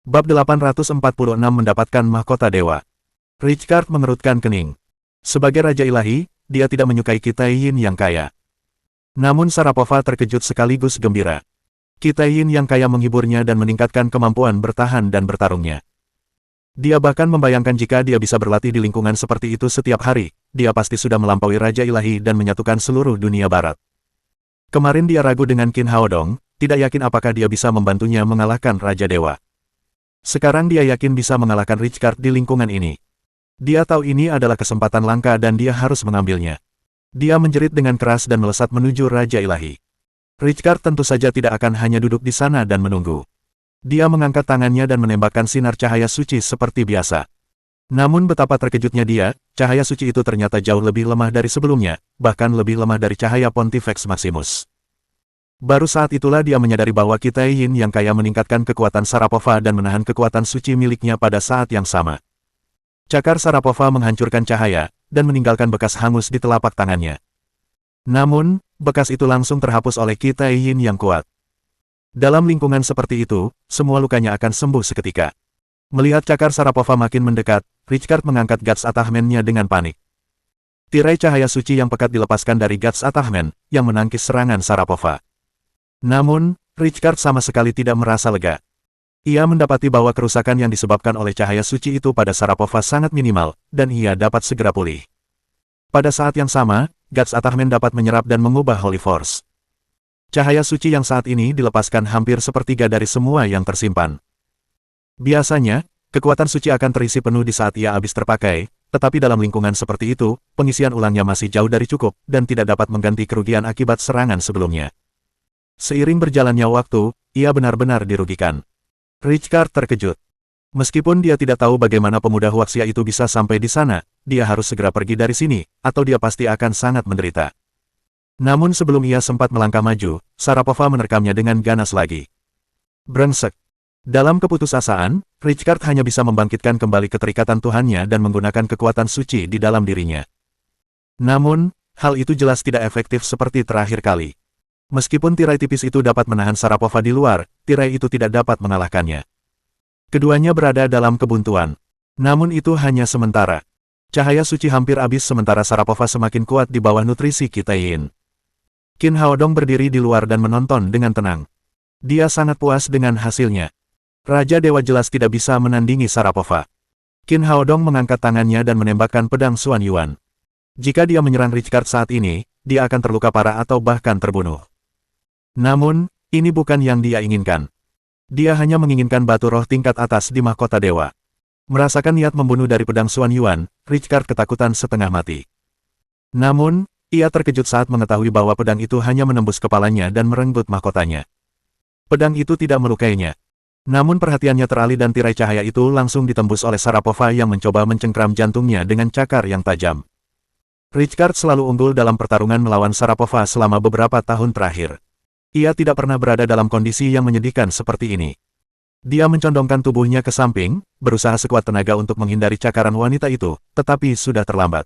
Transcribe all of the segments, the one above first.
Bab 846 mendapatkan mahkota dewa. Richcard mengerutkan kening. Sebagai Raja Ilahi, dia tidak menyukai Kitai Yin yang kaya. Namun Sharapova terkejut sekaligus gembira. Kitai Yin yang kaya menghiburnya dan meningkatkan kemampuan bertahan dan bertarungnya. Dia bahkan membayangkan jika dia bisa berlatih di lingkungan seperti itu setiap hari, dia pasti sudah melampaui Raja Ilahi dan menyatukan seluruh dunia barat. Kemarin dia ragu dengan Qin Haodong, tidak yakin apakah dia bisa membantunya mengalahkan Raja Dewa. Sekarang dia yakin bisa mengalahkan Richcard di lingkungan ini. Dia tahu ini adalah kesempatan langka dan dia harus mengambilnya. Dia menjerit dengan keras dan melesat menuju Raja Ilahi. Richcard tentu saja tidak akan hanya duduk di sana dan menunggu. Dia mengangkat tangannya dan menembakkan sinar cahaya suci seperti biasa. Namun betapa terkejutnya dia, cahaya suci itu ternyata jauh lebih lemah dari sebelumnya, bahkan lebih lemah dari cahaya Pontifex Maximus. Baru saat itulah dia menyadari bahwa Kitai Yin yang kaya meningkatkan kekuatan Sharapova dan menahan kekuatan suci miliknya pada saat yang sama. Cakar Sharapova menghancurkan cahaya, dan meninggalkan bekas hangus di telapak tangannya. Namun, bekas itu langsung terhapus oleh Kitai Yin yang kuat. Dalam lingkungan seperti itu, semua lukanya akan sembuh seketika. Melihat cakar Sharapova makin mendekat, Richcard mengangkat Guts Attachment-nya dengan panik. Tirai cahaya suci yang pekat dilepaskan dari Guts Attachment, yang menangkis serangan Sharapova. Namun, Richcard sama sekali tidak merasa lega. Ia mendapati bahwa kerusakan yang disebabkan oleh cahaya suci itu pada Sharapova sangat minimal, dan ia dapat segera pulih. Pada saat yang sama, Guts Attachment dapat menyerap dan mengubah Holy Force. Cahaya suci yang saat ini dilepaskan hampir sepertiga dari semua yang tersimpan. Biasanya, kekuatan suci akan terisi penuh di saat ia habis terpakai, tetapi dalam lingkungan seperti itu, pengisian ulangnya masih jauh dari cukup, dan tidak dapat mengganti kerugian akibat serangan sebelumnya. Seiring berjalannya waktu, ia benar-benar dirugikan. Richcard terkejut. Meskipun dia tidak tahu bagaimana pemuda Huaxia itu bisa sampai di sana, dia harus segera pergi dari sini, atau dia pasti akan sangat menderita. Namun sebelum ia sempat melangkah maju, Sharapova menerkamnya dengan ganas lagi. Brengsek. Dalam keputusasaan, Richcard hanya bisa membangkitkan kembali keterikatan Tuhannya dan menggunakan kekuatan suci di dalam dirinya. Namun, hal itu jelas tidak efektif seperti terakhir kali. Meskipun tirai tipis itu dapat menahan Sharapova di luar, tirai itu tidak dapat mengalahkannya. Keduanya berada dalam kebuntuan. Namun itu hanya sementara. Cahaya suci hampir habis sementara Sharapova semakin kuat di bawah nutrisi Kitai Yin. Qin Haodong berdiri di luar dan menonton dengan tenang. Dia sangat puas dengan hasilnya. Raja Dewa jelas tidak bisa menandingi Sharapova. Qin Haodong mengangkat tangannya dan menembakkan pedang Xuan Yuan. Jika dia menyerang Richcard saat ini, dia akan terluka parah atau bahkan terbunuh. Namun, ini bukan yang dia inginkan. Dia hanya menginginkan batu roh tingkat atas di mahkota dewa. Merasakan niat membunuh dari pedang Xuan Yuan, Richcard ketakutan setengah mati. Namun, ia terkejut saat mengetahui bahwa pedang itu hanya menembus kepalanya dan merenggut mahkotanya. Pedang itu tidak melukainya. Namun perhatiannya teralih dan tirai cahaya itu langsung ditembus oleh Sharapova yang mencoba mencengkram jantungnya dengan cakar yang tajam. Richcard selalu unggul dalam pertarungan melawan Sharapova selama beberapa tahun terakhir. Ia tidak pernah berada dalam kondisi yang menyedihkan seperti ini. Dia mencondongkan tubuhnya ke samping, berusaha sekuat tenaga untuk menghindari cakaran wanita itu, tetapi sudah terlambat.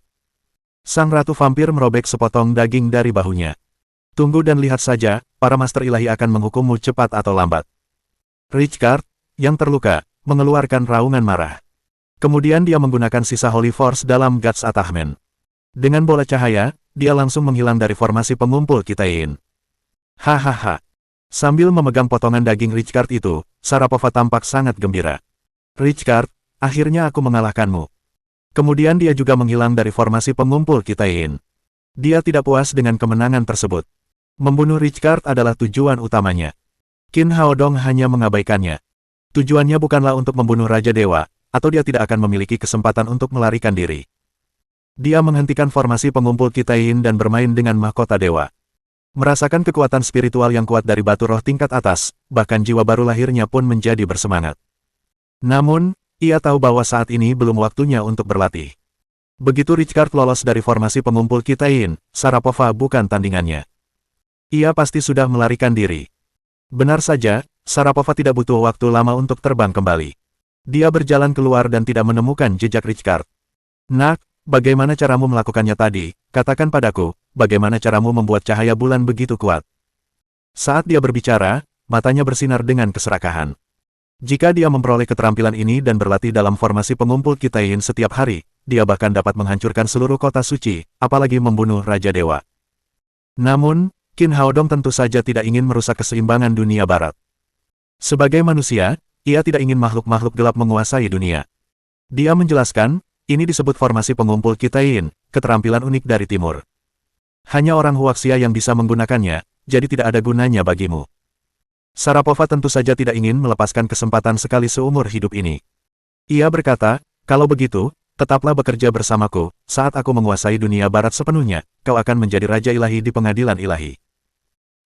Sang Ratu Vampir merobek sepotong daging dari bahunya. Tunggu dan lihat saja, para Master Ilahi akan menghukummu cepat atau lambat. Richcard, yang terluka, mengeluarkan raungan marah. Kemudian dia menggunakan sisa Holy Force dalam Guts Attachment. Dengan bola cahaya, dia langsung menghilang dari formasi pengumpul Kitai Yin. Hahaha. Sambil memegang potongan daging Richcard itu, Sharapova tampak sangat gembira. Richcard, akhirnya aku mengalahkanmu. Kemudian dia juga menghilang dari formasi pengumpul Kitai Yin. Dia tidak puas dengan kemenangan tersebut. Membunuh Richcard adalah tujuan utamanya. Qin Haodong hanya mengabaikannya. Tujuannya bukanlah untuk membunuh Raja Dewa, atau dia tidak akan memiliki kesempatan untuk melarikan diri. Dia menghentikan formasi pengumpul Kitai Yin dan bermain dengan mahkota dewa. Merasakan kekuatan spiritual yang kuat dari batu roh tingkat atas, bahkan jiwa baru lahirnya pun menjadi bersemangat. Namun, ia tahu bahwa saat ini belum waktunya untuk berlatih. Begitu Richcard lolos dari formasi pengumpul Kitai Yin, Sharapova bukan tandingannya. Ia pasti sudah melarikan diri. Benar saja, Sharapova tidak butuh waktu lama untuk terbang kembali. Dia berjalan keluar dan tidak menemukan jejak Richcard. Nak, bagaimana caramu melakukannya tadi? Katakan padaku, bagaimana caramu membuat cahaya bulan begitu kuat? Saat dia berbicara, matanya bersinar dengan keserakahan. Jika dia memperoleh keterampilan ini dan berlatih dalam formasi pengumpul Kitayin setiap hari, dia bahkan dapat menghancurkan seluruh kota suci, apalagi membunuh Raja Dewa. Namun, Qin Haodong tentu saja tidak ingin merusak keseimbangan dunia barat. Sebagai manusia, ia tidak ingin makhluk-makhluk gelap menguasai dunia. Dia menjelaskan, ini disebut formasi pengumpul Kitayin, keterampilan unik dari timur. Hanya orang Huaxia yang bisa menggunakannya, jadi tidak ada gunanya bagimu. Sharapova tentu saja tidak ingin melepaskan kesempatan sekali seumur hidup ini. Ia berkata, kalau begitu, tetaplah bekerja bersamaku, saat aku menguasai dunia barat sepenuhnya, kau akan menjadi Raja Ilahi di pengadilan ilahi.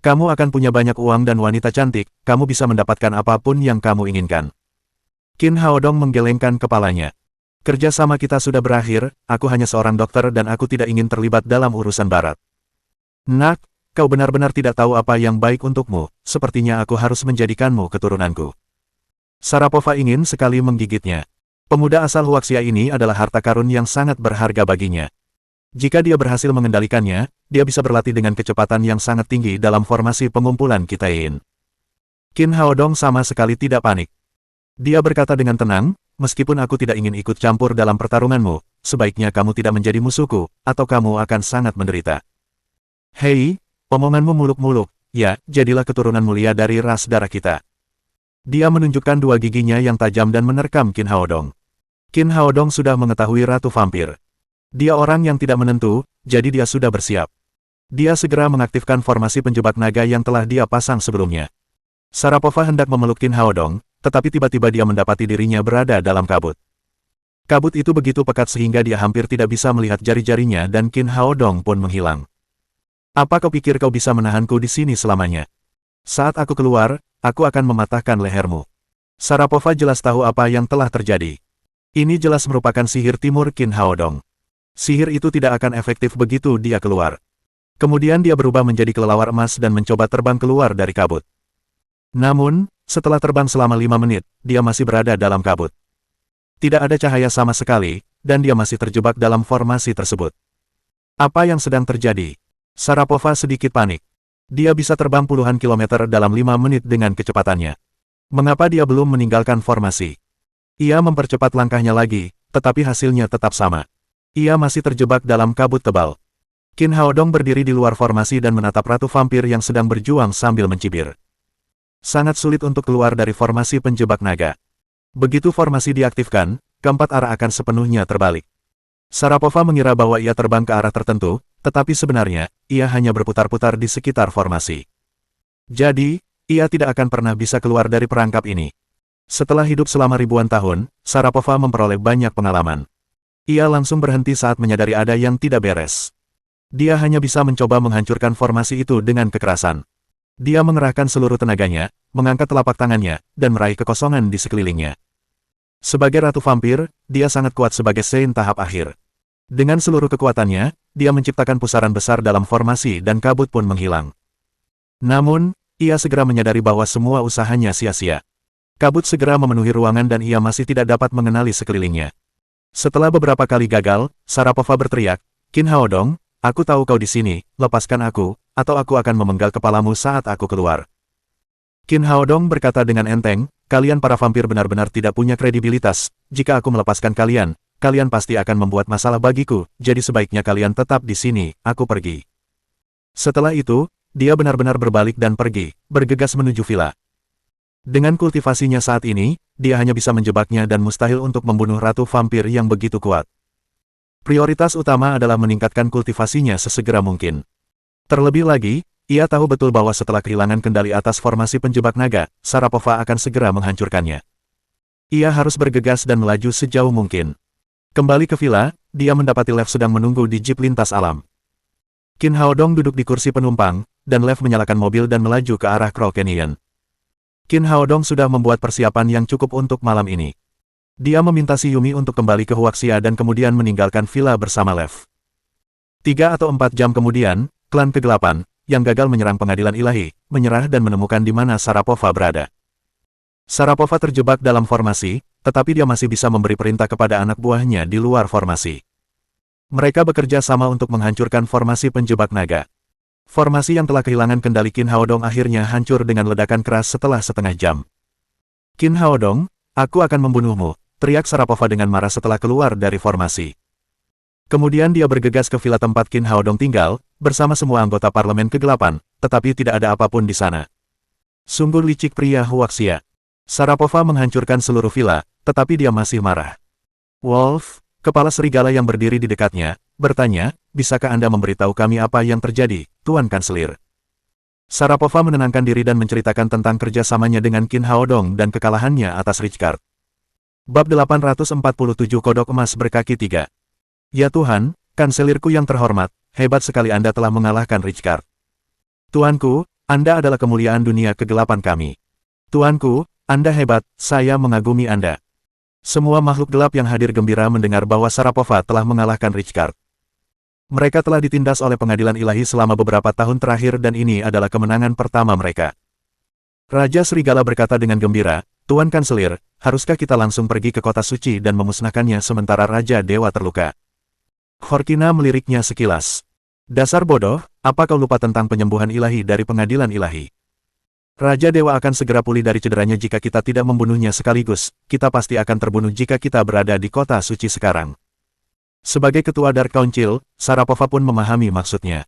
Kamu akan punya banyak uang dan wanita cantik, kamu bisa mendapatkan apapun yang kamu inginkan. Qin Haodong menggelengkan kepalanya. Kerjasama kita sudah berakhir, aku hanya seorang dokter dan aku tidak ingin terlibat dalam urusan barat. Nak, kau benar-benar tidak tahu apa yang baik untukmu, sepertinya aku harus menjadikanmu keturunanku. Sharapova ingin sekali menggigitnya. Pemuda asal Huaxia ini adalah harta karun yang sangat berharga baginya. Jika dia berhasil mengendalikannya, dia bisa berlatih dengan kecepatan yang sangat tinggi dalam formasi pengumpulan Kitayin. Qin Haodong sama sekali tidak panik. Dia berkata dengan tenang, meskipun aku tidak ingin ikut campur dalam pertarunganmu, sebaiknya kamu tidak menjadi musuhku, atau kamu akan sangat menderita. Hei, omonganmu muluk-muluk, ya, jadilah keturunan mulia dari ras darah kita. Dia menunjukkan dua giginya yang tajam dan menerkam Qin Haodong. Qin Haodong sudah mengetahui Ratu Vampir. Dia orang yang tidak menentu, jadi dia sudah bersiap. Dia segera mengaktifkan formasi penjebak naga yang telah dia pasang sebelumnya. Sharapova hendak memeluk Qin Haodong, tetapi tiba-tiba dia mendapati dirinya berada dalam kabut. Kabut itu begitu pekat sehingga dia hampir tidak bisa melihat jari-jarinya dan Qin Haodong pun menghilang. Apa kau pikir kau bisa menahanku di sini selamanya? Saat aku keluar, aku akan mematahkan lehermu. Sharapova jelas tahu apa yang telah terjadi. Ini jelas merupakan sihir timur Qin Haodong. Sihir itu tidak akan efektif begitu dia keluar. Kemudian dia berubah menjadi kelelawar emas dan mencoba terbang keluar dari kabut. Namun, setelah terbang selama 5 menit, dia masih berada dalam kabut. Tidak ada cahaya sama sekali, dan dia masih terjebak dalam formasi tersebut. Apa yang sedang terjadi? Sharapova sedikit panik. Dia bisa terbang puluhan kilometer dalam 5 menit dengan kecepatannya. Mengapa dia belum meninggalkan formasi? Ia mempercepat langkahnya lagi, tetapi hasilnya tetap sama. Ia masih terjebak dalam kabut tebal. Qin Haodong berdiri di luar formasi dan menatap Ratu Vampir yang sedang berjuang sambil mencibir. Sangat sulit untuk keluar dari formasi penjebak naga. Begitu formasi diaktifkan, keempat arah akan sepenuhnya terbalik. Sharapova mengira bahwa ia terbang ke arah tertentu, tetapi sebenarnya, ia hanya berputar-putar di sekitar formasi. Jadi, ia tidak akan pernah bisa keluar dari perangkap ini. Setelah hidup selama ribuan tahun, Sharapova memperoleh banyak pengalaman. Ia langsung berhenti saat menyadari ada yang tidak beres. Dia hanya bisa mencoba menghancurkan formasi itu dengan kekerasan. Dia mengerahkan seluruh tenaganya, mengangkat telapak tangannya, dan meraih kekosongan di sekelilingnya. Sebagai Ratu Vampir, dia sangat kuat sebagai Saint tahap akhir. Dengan seluruh kekuatannya, dia menciptakan pusaran besar dalam formasi dan kabut pun menghilang. Namun, ia segera menyadari bahwa semua usahanya sia-sia. Kabut segera memenuhi ruangan dan ia masih tidak dapat mengenali sekelilingnya. Setelah beberapa kali gagal, Sharapova berteriak, Qin Haodong, aku tahu kau di sini, lepaskan aku, atau aku akan memenggal kepalamu saat aku keluar. Qin Haodong berkata dengan enteng, kalian para vampir benar-benar tidak punya kredibilitas, jika aku melepaskan kalian, kalian pasti akan membuat masalah bagiku, jadi sebaiknya kalian tetap di sini, aku pergi. Setelah itu, dia benar-benar berbalik dan pergi, bergegas menuju villa. Dengan kultivasinya saat ini, dia hanya bisa menjebaknya dan mustahil untuk membunuh Ratu Vampir yang begitu kuat. Prioritas utama adalah meningkatkan kultivasinya sesegera mungkin. Terlebih lagi, ia tahu betul bahwa setelah kehilangan kendali atas formasi penjebak naga, Sharapova akan segera menghancurkannya. Ia harus bergegas dan melaju sejauh mungkin. Kembali ke villa, dia mendapati Lev sedang menunggu di jeep lintas alam. Qin Haodong duduk di kursi penumpang, dan Lev menyalakan mobil dan melaju ke arah Crow Canyon. Qin Haodong sudah membuat persiapan yang cukup untuk malam ini. Dia meminta si Yumi untuk kembali ke Huaxia dan kemudian meninggalkan villa bersama Lev. 3 atau 4 jam kemudian, klan kegelapan, yang gagal menyerang pengadilan ilahi, menyerah dan menemukan di mana Sharapova berada. Sharapova terjebak dalam formasi, tetapi dia masih bisa memberi perintah kepada anak buahnya di luar formasi. Mereka bekerja sama untuk menghancurkan formasi penjebak naga. Formasi yang telah kehilangan kendali Qin Haodong akhirnya hancur dengan ledakan keras setelah setengah jam. Qin Haodong, aku akan membunuhmu, teriak Sharapova dengan marah setelah keluar dari formasi. Kemudian dia bergegas ke villa tempat Qin Haodong tinggal, bersama semua anggota parlemen kegelapan, tetapi tidak ada apapun di sana. Sungguh licik pria Huaxia. Sharapova menghancurkan seluruh villa, tetapi dia masih marah. Wolf, kepala serigala yang berdiri di dekatnya, bertanya, bisakah Anda memberitahu kami apa yang terjadi, Tuan Kanselir? Sharapova menenangkan diri dan menceritakan tentang kerjasamanya dengan Qin Haodong dan kekalahannya atas Richcard. Bab 847 Kodok Emas Berkaki 3. Ya Tuhan, Kanselirku yang terhormat, hebat sekali Anda telah mengalahkan Richcard. Tuanku, Anda adalah kemuliaan dunia kegelapan kami. Tuanku, Anda hebat, saya mengagumi Anda. Semua makhluk gelap yang hadir gembira mendengar bahwa Sharapova telah mengalahkan Richcard. Mereka telah ditindas oleh pengadilan ilahi selama beberapa tahun terakhir dan ini adalah kemenangan pertama mereka. Raja Serigala berkata dengan gembira, Tuan Kanselir, haruskah kita langsung pergi ke kota suci dan memusnahkannya sementara Raja Dewa terluka? Horkina meliriknya sekilas. Dasar bodoh, apa kau lupa tentang penyembuhan ilahi dari pengadilan ilahi? Raja Dewa akan segera pulih dari cederanya jika kita tidak membunuhnya sekaligus, kita pasti akan terbunuh jika kita berada di kota suci sekarang. Sebagai ketua Dark Council, Sharapova pun memahami maksudnya.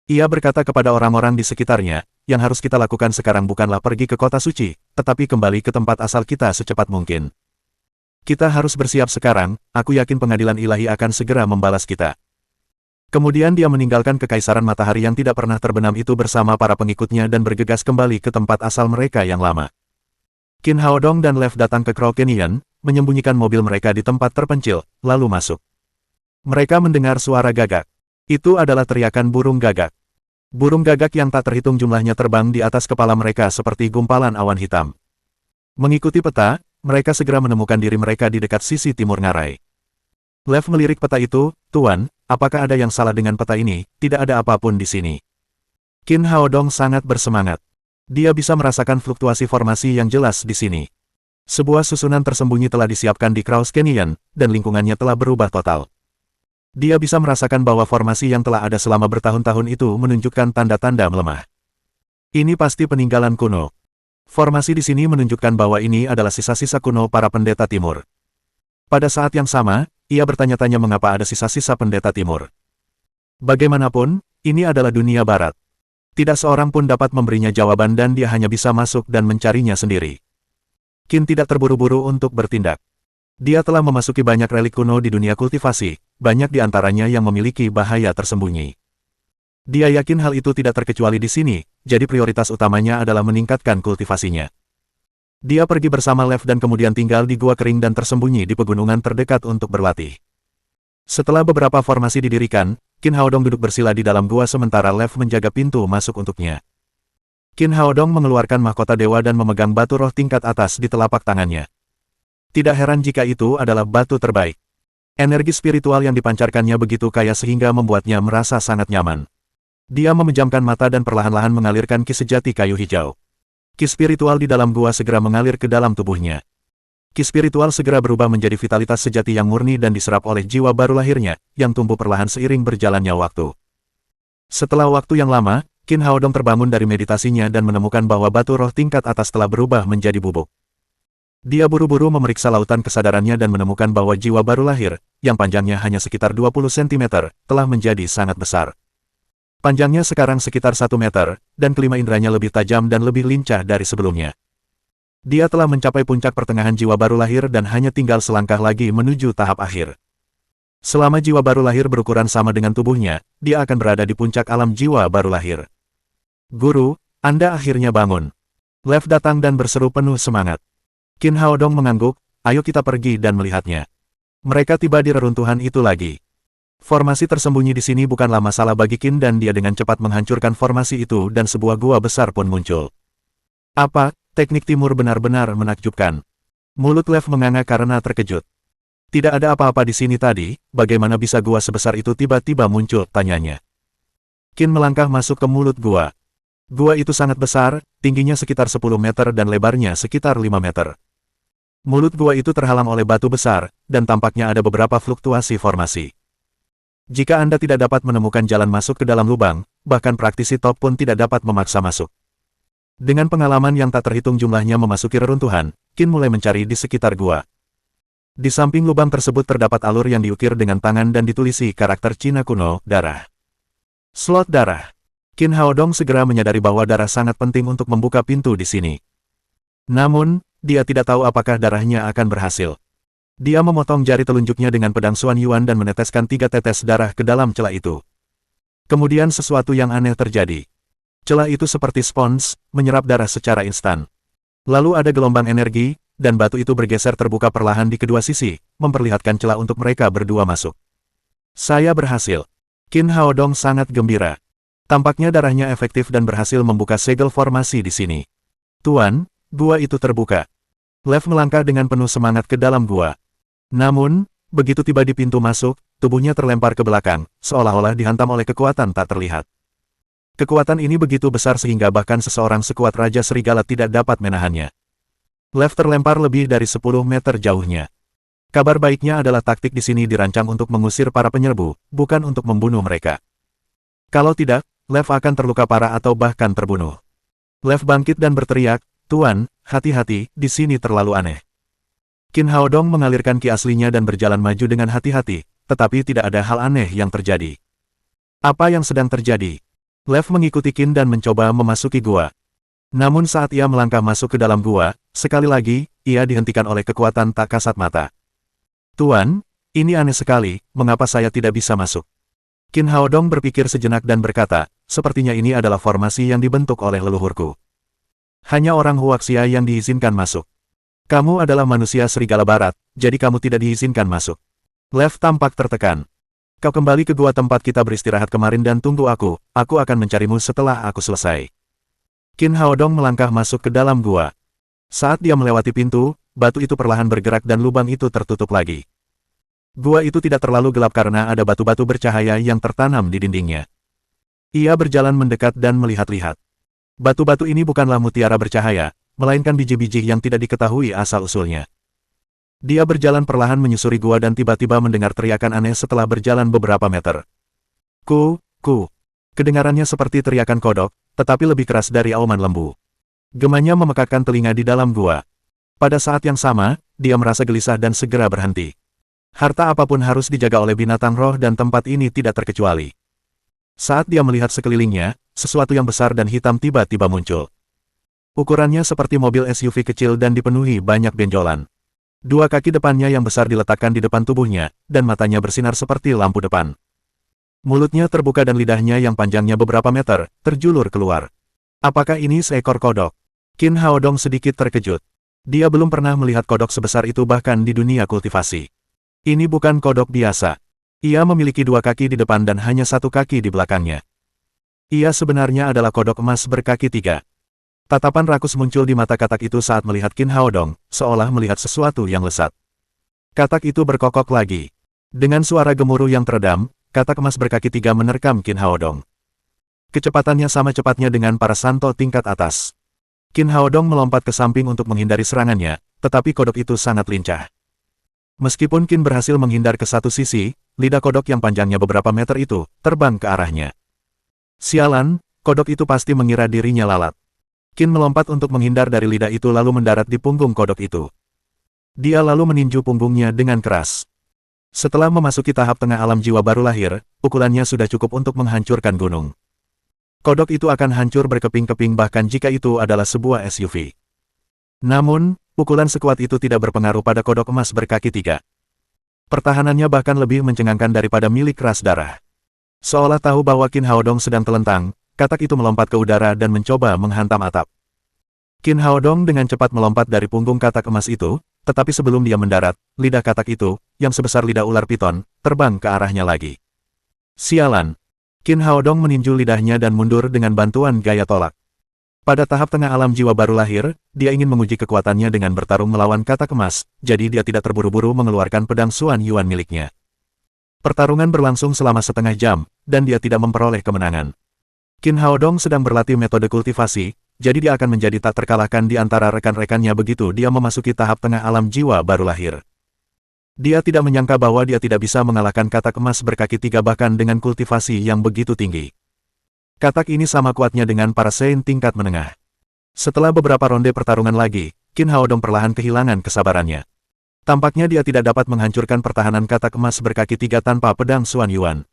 Ia berkata kepada orang-orang di sekitarnya, yang harus kita lakukan sekarang bukanlah pergi ke kota suci, tetapi kembali ke tempat asal kita secepat mungkin. Kita harus bersiap sekarang, aku yakin pengadilan ilahi akan segera membalas kita. Kemudian dia meninggalkan kekaisaran matahari yang tidak pernah terbenam itu bersama para pengikutnya dan bergegas kembali ke tempat asal mereka yang lama. Qin Haodong dan Lev datang ke Crow Canyon, menyembunyikan mobil mereka di tempat terpencil, lalu masuk. Mereka mendengar suara gagak. Itu adalah teriakan burung gagak. Burung gagak yang tak terhitung jumlahnya terbang di atas kepala mereka seperti gumpalan awan hitam. Mengikuti peta, mereka segera menemukan diri mereka di dekat sisi timur ngarai. Lev melirik peta itu, Tuan, apakah ada yang salah dengan peta ini? Tidak ada apapun di sini. Qin Haodong sangat bersemangat. Dia bisa merasakan fluktuasi formasi yang jelas di sini. Sebuah susunan tersembunyi telah disiapkan di Crow Canyon, dan lingkungannya telah berubah total. Dia bisa merasakan bahwa formasi yang telah ada selama bertahun-tahun itu menunjukkan tanda-tanda melemah. Ini pasti peninggalan kuno. Formasi di sini menunjukkan bahwa ini adalah sisa-sisa kuno para pendeta timur. Pada saat yang sama, ia bertanya-tanya mengapa ada sisa-sisa pendeta timur. Bagaimanapun, ini adalah dunia barat. Tidak seorang pun dapat memberinya jawaban dan dia hanya bisa masuk dan mencarinya sendiri. Qin tidak terburu-buru untuk bertindak. Dia telah memasuki banyak relik kuno di dunia kultivasi, banyak di antaranya yang memiliki bahaya tersembunyi. Dia yakin hal itu tidak terkecuali di sini, jadi prioritas utamanya adalah meningkatkan kultivasinya. Dia pergi bersama Lev dan kemudian tinggal di gua kering dan tersembunyi di pegunungan terdekat untuk berlatih. Setelah beberapa formasi didirikan, Qin Haodong duduk bersila di dalam gua sementara Lev menjaga pintu masuk untuknya. Qin Haodong mengeluarkan mahkota dewa dan memegang batu roh tingkat atas di telapak tangannya. Tidak heran jika itu adalah batu terbaik. Energi spiritual yang dipancarkannya begitu kaya sehingga membuatnya merasa sangat nyaman. Dia memejamkan mata dan perlahan-lahan mengalirkan ki sejati kayu hijau. Ki spiritual di dalam gua segera mengalir ke dalam tubuhnya. Ki spiritual segera berubah menjadi vitalitas sejati yang murni dan diserap oleh jiwa baru lahirnya, yang tumbuh perlahan seiring berjalannya waktu. Setelah waktu yang lama, Qin Haodong terbangun dari meditasinya dan menemukan bahwa batu roh tingkat atas telah berubah menjadi bubuk. Dia buru-buru memeriksa lautan kesadarannya dan menemukan bahwa jiwa baru lahir, yang panjangnya hanya sekitar 20 cm, telah menjadi sangat besar. Panjangnya sekarang sekitar 1 meter, dan kelima inderanya lebih tajam dan lebih lincah dari sebelumnya. Dia telah mencapai puncak pertengahan jiwa baru lahir dan hanya tinggal selangkah lagi menuju tahap akhir. Selama jiwa baru lahir berukuran sama dengan tubuhnya, dia akan berada di puncak alam jiwa baru lahir. Guru, Anda akhirnya bangun. Lev datang dan berseru penuh semangat. Qin Haodong mengangguk, ayo kita pergi dan melihatnya. Mereka tiba di reruntuhan itu lagi. Formasi tersembunyi di sini bukanlah masalah bagi Qin dan dia dengan cepat menghancurkan formasi itu dan sebuah gua besar pun muncul. Apa, teknik timur benar-benar menakjubkan. Mulut Lev menganga karena terkejut. Tidak ada apa-apa di sini tadi, bagaimana bisa gua sebesar itu tiba-tiba muncul, tanyanya. Qin melangkah masuk ke mulut gua. Gua itu sangat besar, tingginya sekitar 10 meter dan lebarnya sekitar 5 meter. Mulut gua itu terhalang oleh batu besar, dan tampaknya ada beberapa fluktuasi formasi. Jika Anda tidak dapat menemukan jalan masuk ke dalam lubang, bahkan praktisi top pun tidak dapat memaksa masuk. Dengan pengalaman yang tak terhitung jumlahnya memasuki reruntuhan, Qin mulai mencari di sekitar gua. Di samping lubang tersebut terdapat alur yang diukir dengan tangan dan ditulisi karakter Cina kuno, darah. Slot darah. Qin Haodong segera menyadari bahwa darah sangat penting untuk membuka pintu di sini. Namun, dia tidak tahu apakah darahnya akan berhasil. Dia memotong jari telunjuknya dengan pedang Xuan Yuan dan meneteskan 3 tetes darah ke dalam celah itu. Kemudian sesuatu yang aneh terjadi. Celah itu seperti spons, menyerap darah secara instan. Lalu ada gelombang energi, dan batu itu bergeser terbuka perlahan di kedua sisi, memperlihatkan celah untuk mereka berdua masuk. Saya berhasil. Qin Haodong sangat gembira. Tampaknya darahnya efektif dan berhasil membuka segel formasi di sini. Tuan, gua itu terbuka. Lev melangkah dengan penuh semangat ke dalam gua. Namun, begitu tiba di pintu masuk, tubuhnya terlempar ke belakang, seolah-olah dihantam oleh kekuatan tak terlihat. Kekuatan ini begitu besar sehingga bahkan seseorang sekuat Raja Serigala tidak dapat menahannya. Lev terlempar lebih dari 10 meter jauhnya. Kabar baiknya adalah taktik di sini dirancang untuk mengusir para penyerbu, bukan untuk membunuh mereka. Kalau tidak, Lev akan terluka parah atau bahkan terbunuh. Lev bangkit dan berteriak, "Tuan, hati-hati, di sini terlalu aneh." Qin Haodong mengalirkan ki aslinya dan berjalan maju dengan hati-hati, tetapi tidak ada hal aneh yang terjadi. Apa yang sedang terjadi? Lev mengikuti Qin dan mencoba memasuki gua. Namun saat ia melangkah masuk ke dalam gua, sekali lagi, ia dihentikan oleh kekuatan tak kasat mata. "Tuan, ini aneh sekali, mengapa saya tidak bisa masuk?" Qin Haodong berpikir sejenak dan berkata, "Sepertinya ini adalah formasi yang dibentuk oleh leluhurku. Hanya orang Huaxia yang diizinkan masuk. Kamu adalah manusia serigala barat, jadi kamu tidak diizinkan masuk." Lev tampak tertekan. "Kau kembali ke gua tempat kita beristirahat kemarin dan tunggu aku akan mencarimu setelah aku selesai." Qin Haodong melangkah masuk ke dalam gua. Saat dia melewati pintu, batu itu perlahan bergerak dan lubang itu tertutup lagi. Gua itu tidak terlalu gelap karena ada batu-batu bercahaya yang tertanam di dindingnya. Ia berjalan mendekat dan melihat-lihat. Batu-batu ini bukanlah mutiara bercahaya, melainkan biji-biji yang tidak diketahui asal-usulnya. Dia berjalan perlahan menyusuri gua dan tiba-tiba mendengar teriakan aneh setelah berjalan beberapa meter. Ku. Kedengarannya seperti teriakan kodok, tetapi lebih keras dari auman lembu. Gemanya memekakkan telinga di dalam gua. Pada saat yang sama, dia merasa gelisah dan segera berhenti. Harta apapun harus dijaga oleh binatang roh dan tempat ini tidak terkecuali. Saat dia melihat sekelilingnya, sesuatu yang besar dan hitam tiba-tiba muncul. Ukurannya seperti mobil SUV kecil dan dipenuhi banyak benjolan. 2 kaki depannya yang besar diletakkan di depan tubuhnya, dan matanya bersinar seperti lampu depan. Mulutnya terbuka dan lidahnya yang panjangnya beberapa meter, terjulur keluar. Apakah ini seekor kodok? Qin Haodong sedikit terkejut. Dia belum pernah melihat kodok sebesar itu bahkan di dunia kultivasi. Ini bukan kodok biasa. Ia memiliki 2 kaki di depan dan hanya 1 kaki di belakangnya. Ia sebenarnya adalah kodok emas berkaki 3. Tatapan rakus muncul di mata katak itu saat melihat Qin Haodong, seolah melihat sesuatu yang lesat. Katak itu berkokok lagi. Dengan suara gemuruh yang teredam, katak emas berkaki 3 menerkam Qin Haodong. Kecepatannya sama cepatnya dengan para santo tingkat atas. Qin Haodong melompat ke samping untuk menghindari serangannya, tetapi kodok itu sangat lincah. Meskipun Qin berhasil menghindar ke satu sisi, lidah kodok yang panjangnya beberapa meter itu terbang ke arahnya. Sialan, kodok itu pasti mengira dirinya lalat. Qin melompat untuk menghindar dari lidah itu lalu mendarat di punggung kodok itu. Dia lalu meninju punggungnya dengan keras. Setelah memasuki tahap tengah alam jiwa baru lahir, pukulannya sudah cukup untuk menghancurkan gunung. Kodok itu akan hancur berkeping-keping bahkan jika itu adalah sebuah SUV. Namun, pukulan sekuat itu tidak berpengaruh pada kodok emas berkaki 3. Pertahanannya bahkan lebih mencengangkan daripada milik ras darah. Seolah tahu bahwa Qin Haodong sedang telentang, katak itu melompat ke udara dan mencoba menghantam atap. Qin Haodong dengan cepat melompat dari punggung katak emas itu, tetapi sebelum dia mendarat, lidah katak itu, yang sebesar lidah ular piton, terbang ke arahnya lagi. Sialan! Qin Haodong meninju lidahnya dan mundur dengan bantuan gaya tolak. Pada tahap tengah alam jiwa baru lahir, dia ingin menguji kekuatannya dengan bertarung melawan katak emas, jadi dia tidak terburu-buru mengeluarkan pedang Xuan Yuan miliknya. Pertarungan berlangsung selama setengah jam, dan dia tidak memperoleh kemenangan. Qin Haodong sedang berlatih metode kultivasi, jadi dia akan menjadi tak terkalahkan di antara rekan-rekannya begitu dia memasuki tahap tengah alam jiwa baru lahir. Dia tidak menyangka bahwa dia tidak bisa mengalahkan katak emas berkaki 3 bahkan dengan kultivasi yang begitu tinggi. Katak ini sama kuatnya dengan para Saint tingkat menengah. Setelah beberapa ronde pertarungan lagi, Qin Haodong perlahan kehilangan kesabarannya. Tampaknya dia tidak dapat menghancurkan pertahanan katak emas berkaki 3 tanpa pedang Xuan Yuan.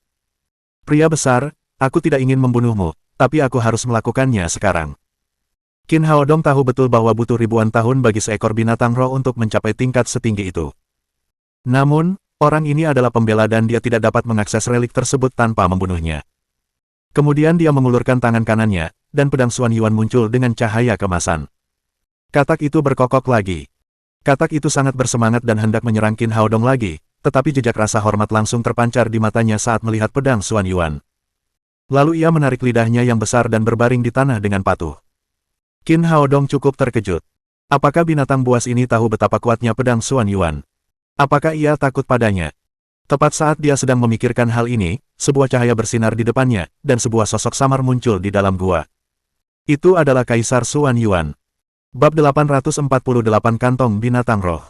Pria besar, aku tidak ingin membunuhmu, tapi aku harus melakukannya sekarang. Qin Haodong tahu betul bahwa butuh ribuan tahun bagi seekor binatang roh untuk mencapai tingkat setinggi itu. Namun, orang ini adalah pembela dan dia tidak dapat mengakses relik tersebut tanpa membunuhnya. Kemudian dia mengulurkan tangan kanannya, dan pedang Xuan Yuan muncul dengan cahaya kemasan. Katak itu berkokok lagi. Katak itu sangat bersemangat dan hendak menyerang Qin Haodong lagi, tetapi jejak rasa hormat langsung terpancar di matanya saat melihat pedang Xuan Yuan. Lalu ia menarik lidahnya yang besar dan berbaring di tanah dengan patuh. Qin Haodong cukup terkejut. Apakah binatang buas ini tahu betapa kuatnya pedang Xuan Yuan? Apakah ia takut padanya? Tepat saat dia sedang memikirkan hal ini, sebuah cahaya bersinar di depannya, dan sebuah sosok samar muncul di dalam gua. Itu adalah Kaisar Xuan Yuan. Bab 848 Kantong Binatang Roh.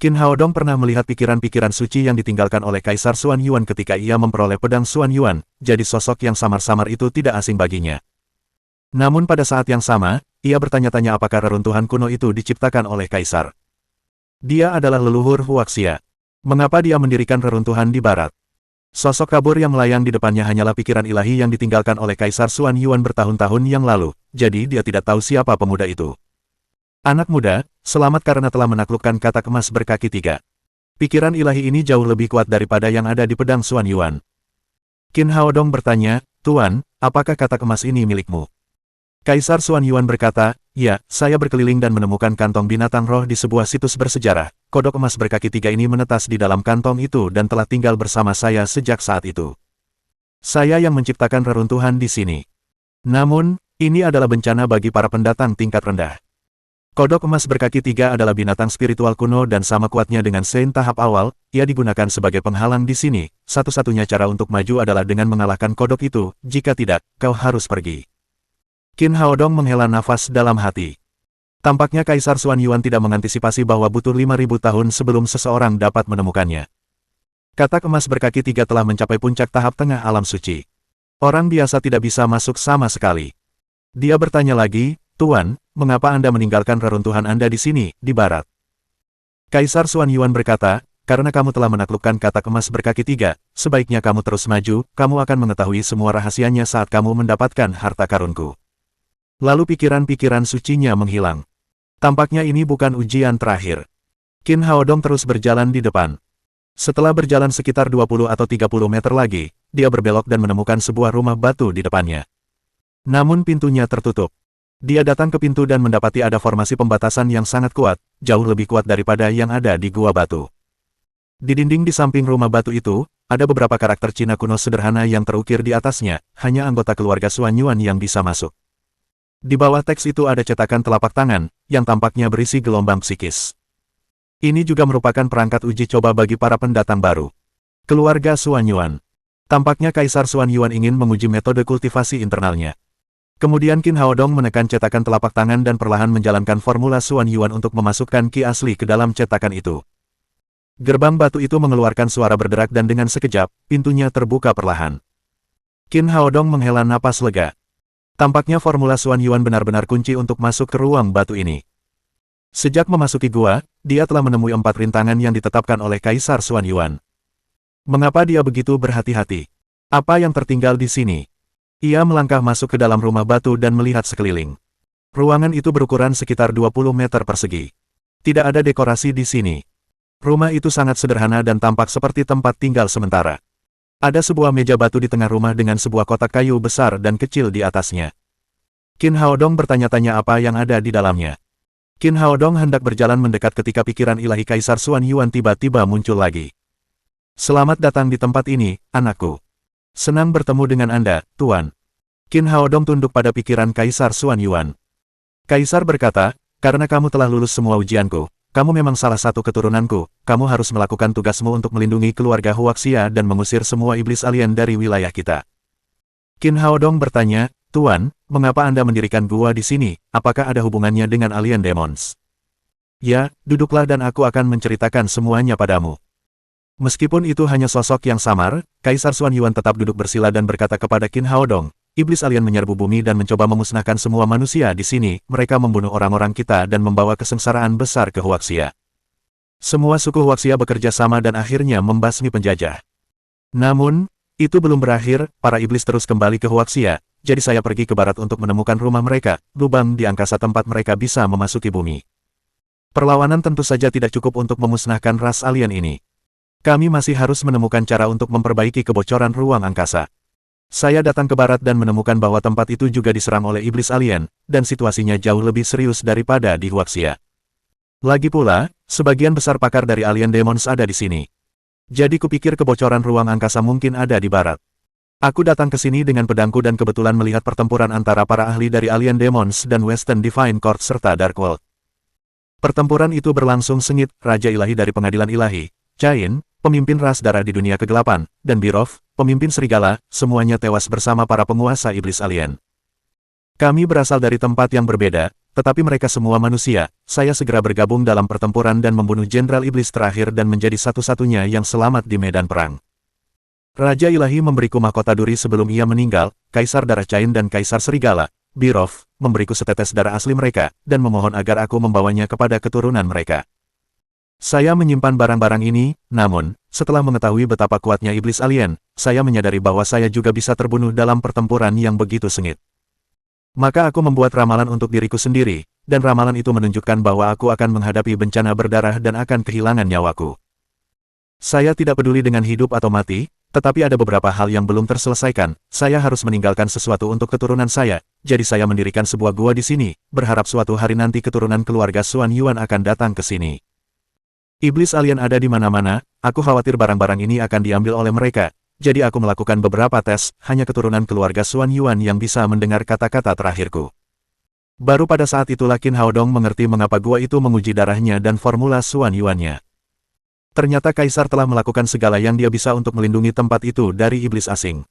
Qin Haodong pernah melihat pikiran-pikiran suci yang ditinggalkan oleh Kaisar Xuan Yuan ketika ia memperoleh pedang Xuan Yuan, jadi sosok yang samar-samar itu tidak asing baginya. Namun pada saat yang sama, ia bertanya-tanya apakah reruntuhan kuno itu diciptakan oleh Kaisar. Dia adalah leluhur Huaxia. Mengapa dia mendirikan reruntuhan di barat? Sosok kabur yang melayang di depannya hanyalah pikiran ilahi yang ditinggalkan oleh Kaisar Xuan Yuan bertahun-tahun yang lalu, jadi dia tidak tahu siapa pemuda itu. Anak muda, selamat karena telah menaklukkan katak emas berkaki 3. Pikiran ilahi ini jauh lebih kuat daripada yang ada di pedang Xuan Yuan. Qin Haodong bertanya, Tuan, apakah katak emas ini milikmu? Kaisar Xuan Yuan berkata, ya, saya berkeliling dan menemukan kantong binatang roh di sebuah situs bersejarah. Kodok emas berkaki 3 ini menetas di dalam kantong itu dan telah tinggal bersama saya sejak saat itu. Saya yang menciptakan reruntuhan di sini. Namun, ini adalah bencana bagi para pendatang tingkat rendah. Kodok emas berkaki 3 adalah binatang spiritual kuno dan sama kuatnya dengan Sein tahap awal, ia digunakan sebagai penghalang di sini. Satu-satunya cara untuk maju adalah dengan mengalahkan kodok itu, jika tidak, kau harus pergi. Qin Haodong menghela nafas dalam hati. Tampaknya Kaisar Xuan Yuan tidak mengantisipasi bahwa butuh 5.000 tahun sebelum seseorang dapat menemukannya. Katak emas berkaki 3 telah mencapai puncak tahap tengah alam suci. Orang biasa tidak bisa masuk sama sekali. Dia bertanya lagi, Tuan, mengapa Anda meninggalkan reruntuhan Anda di sini, di barat? Kaisar Xuan Yuan berkata, karena kamu telah menaklukkan katak emas berkaki 3, sebaiknya kamu terus maju, kamu akan mengetahui semua rahasianya saat kamu mendapatkan harta karunku. Lalu pikiran-pikiran sucinya menghilang. Tampaknya ini bukan ujian terakhir. Qin Haodong terus berjalan di depan. Setelah berjalan sekitar 20 atau 30 meter lagi, dia berbelok dan menemukan sebuah rumah batu di depannya. Namun pintunya tertutup. Dia datang ke pintu dan mendapati ada formasi pembatasan yang sangat kuat, jauh lebih kuat daripada yang ada di gua batu. Di dinding di samping rumah batu itu, ada beberapa karakter Cina kuno sederhana yang terukir di atasnya, hanya anggota keluarga Xuan Yuan yang bisa masuk. Di bawah teks itu ada cetakan telapak tangan, yang tampaknya berisi gelombang psikis. Ini juga merupakan perangkat uji coba bagi para pendatang baru. Keluarga Xuan Yuan. Tampaknya Kaisar Xuan Yuan ingin menguji metode kultivasi internalnya. Kemudian Qin Haodong menekan cetakan telapak tangan dan perlahan menjalankan formula Xuan Yuan untuk memasukkan ki asli ke dalam cetakan itu. Gerbang batu itu mengeluarkan suara berderak dan dengan sekejap, pintunya terbuka perlahan. Qin Haodong menghela napas lega. Tampaknya formula Xuan Yuan benar-benar kunci untuk masuk ke ruang batu ini. Sejak memasuki gua, dia telah menemui 4 rintangan yang ditetapkan oleh Kaisar Xuan Yuan. Mengapa dia begitu berhati-hati? Apa yang tertinggal di sini? Ia melangkah masuk ke dalam rumah batu dan melihat sekeliling. Ruangan itu berukuran sekitar 20 meter persegi. Tidak ada dekorasi di sini. Rumah itu sangat sederhana dan tampak seperti tempat tinggal sementara. Ada sebuah meja batu di tengah rumah dengan sebuah kotak kayu besar dan kecil di atasnya. Qin Haodong bertanya-tanya apa yang ada di dalamnya. Qin Haodong hendak berjalan mendekat ketika pikiran ilahi Kaisar Xuan Yuan tiba-tiba muncul lagi. Selamat datang di tempat ini, anakku. Senang bertemu dengan Anda, Tuan. Qin Haodong tunduk pada pikiran Kaisar Xuan Yuan. Kaisar berkata, karena kamu telah lulus semua ujianku, kamu memang salah satu keturunanku, kamu harus melakukan tugasmu untuk melindungi keluarga Huaxia dan mengusir semua iblis alien dari wilayah kita. Qin Haodong bertanya, Tuan, mengapa Anda mendirikan gua di sini, apakah ada hubungannya dengan alien demons? Ya, duduklah dan aku akan menceritakan semuanya padamu. Meskipun itu hanya sosok yang samar, Kaisar Xuan Yuan tetap duduk bersila dan berkata kepada Qin Haodong, iblis alien menyerbu bumi dan mencoba memusnahkan semua manusia di sini. Mereka membunuh orang-orang kita dan membawa kesengsaraan besar ke Huaxia. Semua suku Huaxia bekerja sama dan akhirnya membasmi penjajah. Namun, itu belum berakhir, para iblis terus kembali ke Huaxia, jadi saya pergi ke barat untuk menemukan rumah mereka, lubang di angkasa tempat mereka bisa memasuki bumi. Perlawanan tentu saja tidak cukup untuk memusnahkan ras alien ini. Kami masih harus menemukan cara untuk memperbaiki kebocoran ruang angkasa. Saya datang ke barat dan menemukan bahwa tempat itu juga diserang oleh iblis alien, dan situasinya jauh lebih serius daripada di Huaxia. Lagi pula, sebagian besar pakar dari Alien Demons ada di sini. Jadi kupikir kebocoran ruang angkasa mungkin ada di barat. Aku datang ke sini dengan pedangku dan kebetulan melihat pertempuran antara para ahli dari Alien Demons dan Western Divine Court serta Dark World. Pertempuran itu berlangsung sengit. Raja Ilahi dari Pengadilan Ilahi, Cain, pemimpin ras darah di dunia kegelapan, dan Birov, pemimpin serigala, semuanya tewas bersama para penguasa iblis alien. Kami berasal dari tempat yang berbeda, tetapi mereka semua manusia. Saya segera bergabung dalam pertempuran dan membunuh jenderal iblis terakhir dan menjadi satu-satunya yang selamat di medan perang. Raja Ilahi memberiku mahkota duri sebelum ia meninggal. Kaisar darah Cain dan Kaisar serigala, Birov, memberiku setetes darah asli mereka, dan memohon agar aku membawanya kepada keturunan mereka. Saya menyimpan barang-barang ini, namun, setelah mengetahui betapa kuatnya iblis alien, saya menyadari bahwa saya juga bisa terbunuh dalam pertempuran yang begitu sengit. Maka aku membuat ramalan untuk diriku sendiri, dan ramalan itu menunjukkan bahwa aku akan menghadapi bencana berdarah dan akan kehilangan nyawaku. Saya tidak peduli dengan hidup atau mati, tetapi ada beberapa hal yang belum terselesaikan. Saya harus meninggalkan sesuatu untuk keturunan saya, jadi saya mendirikan sebuah gua di sini, berharap suatu hari nanti keturunan keluarga Xuan Yuan akan datang ke sini. Iblis alien ada di mana-mana, aku khawatir barang-barang ini akan diambil oleh mereka, jadi aku melakukan beberapa tes, hanya keturunan keluarga Xuan Yuan yang bisa mendengar kata-kata terakhirku. Baru pada saat itulah Qin Haodong mengerti mengapa gua itu menguji darahnya dan formula Xuan Yuan-nya. Ternyata Kaisar telah melakukan segala yang dia bisa untuk melindungi tempat itu dari iblis asing.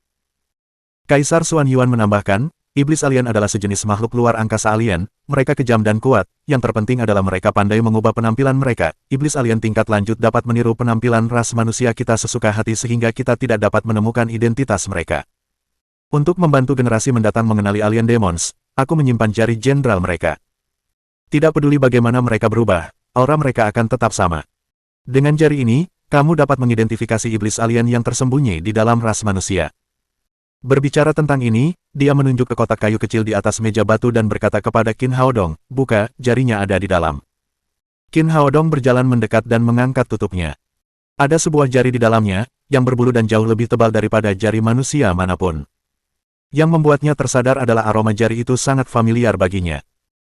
Kaisar Xuan Yuan menambahkan, iblis alien adalah sejenis makhluk luar angkasa alien, mereka kejam dan kuat, yang terpenting adalah mereka pandai mengubah penampilan mereka. Iblis alien tingkat lanjut dapat meniru penampilan ras manusia kita sesuka hati sehingga kita tidak dapat menemukan identitas mereka. Untuk membantu generasi mendatang mengenali Alien Demons, aku menyimpan jari jenderal mereka. Tidak peduli bagaimana mereka berubah, aura mereka akan tetap sama. Dengan jari ini, kamu dapat mengidentifikasi iblis alien yang tersembunyi di dalam ras manusia. Berbicara tentang ini, dia menunjuk ke kotak kayu kecil di atas meja batu dan berkata kepada Qin Haodong, buka, jarinya ada di dalam. Qin Haodong berjalan mendekat dan mengangkat tutupnya. Ada sebuah jari di dalamnya, yang berbulu dan jauh lebih tebal daripada jari manusia manapun. Yang membuatnya tersadar adalah aroma jari itu sangat familiar baginya.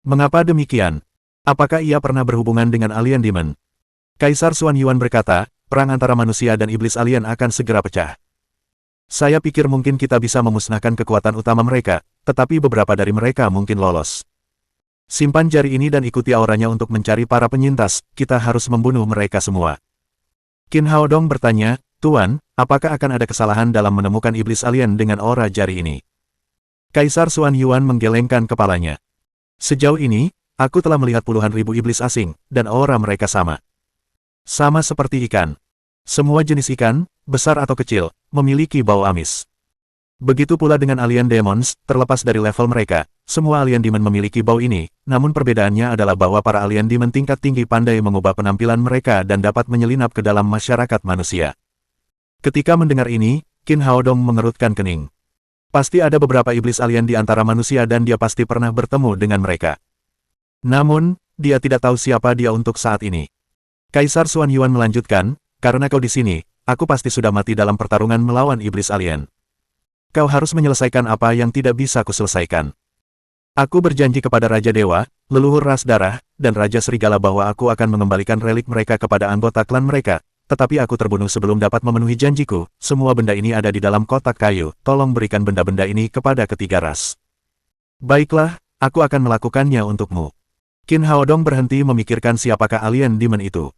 Mengapa demikian? Apakah ia pernah berhubungan dengan alien demon? Kaisar Xuan Yuan berkata, perang antara manusia dan iblis alien akan segera pecah. Saya pikir mungkin kita bisa memusnahkan kekuatan utama mereka, tetapi beberapa dari mereka mungkin lolos. Simpan jari ini dan ikuti auranya untuk mencari para penyintas, kita harus membunuh mereka semua. Qin Haodong bertanya, Tuan, apakah akan ada kesalahan dalam menemukan iblis alien dengan aura jari ini? Kaisar Xuan Yuan menggelengkan kepalanya. Sejauh ini, aku telah melihat puluhan ribu iblis asing, dan aura mereka sama. Sama seperti ikan. Semua jenis ikan, besar atau kecil, memiliki bau amis. Begitu pula dengan alien demons, terlepas dari level mereka, semua alien demon memiliki bau ini, namun perbedaannya adalah bahwa para alien demon tingkat tinggi pandai mengubah penampilan mereka dan dapat menyelinap ke dalam masyarakat manusia. Ketika mendengar ini, Qin Haodong mengerutkan kening. Pasti ada beberapa iblis alien di antara manusia dan dia pasti pernah bertemu dengan mereka. Namun, dia tidak tahu siapa dia untuk saat ini. Kaisar Xuan Yuan melanjutkan, karena kau di sini, aku pasti sudah mati dalam pertarungan melawan iblis alien. Kau harus menyelesaikan apa yang tidak bisa kuselesaikan. Aku berjanji kepada Raja Dewa, leluhur ras darah, dan Raja Serigala bahwa aku akan mengembalikan relik mereka kepada anggota klan mereka, tetapi aku terbunuh sebelum dapat memenuhi janjiku. Semua benda ini ada di dalam kotak kayu, tolong berikan benda-benda ini kepada ketiga ras. Baiklah, aku akan melakukannya untukmu. Qin Haodong berhenti memikirkan siapakah alien demon itu.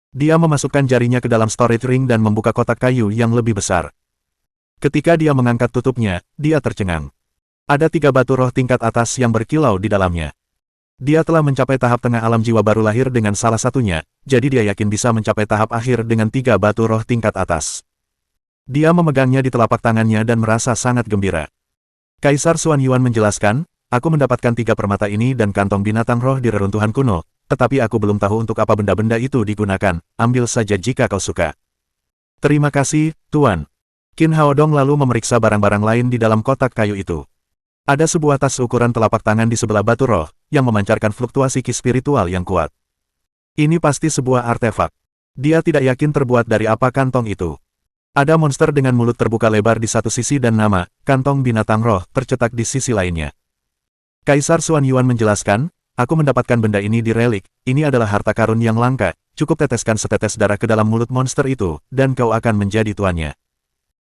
Dia memasukkan jarinya ke dalam storage ring dan membuka kotak kayu yang lebih besar. Ketika dia mengangkat tutupnya, dia tercengang. Ada 3 batu roh tingkat atas yang berkilau di dalamnya. Dia telah mencapai tahap tengah alam jiwa baru lahir dengan salah satunya, jadi dia yakin bisa mencapai tahap akhir dengan 3 batu roh tingkat atas. Dia memegangnya di telapak tangannya dan merasa sangat gembira. Kaisar Xuan Yuan menjelaskan, aku mendapatkan 3 permata ini dan kantong binatang roh di reruntuhan kuno, tetapi aku belum tahu untuk apa benda-benda itu digunakan, ambil saja jika kau suka. Terima kasih, Tuan. Qin Haodong lalu memeriksa barang-barang lain di dalam kotak kayu itu. Ada sebuah tas ukuran telapak tangan di sebelah batu roh, yang memancarkan fluktuasi ki spiritual yang kuat. Ini pasti sebuah artefak. Dia tidak yakin terbuat dari apa kantong itu. Ada monster dengan mulut terbuka lebar di satu sisi dan nama, kantong binatang roh, tercetak di sisi lainnya. Kaisar Xuan Yuan menjelaskan, aku mendapatkan benda ini di relik, ini adalah harta karun yang langka, cukup teteskan setetes darah ke dalam mulut monster itu, dan kau akan menjadi tuannya.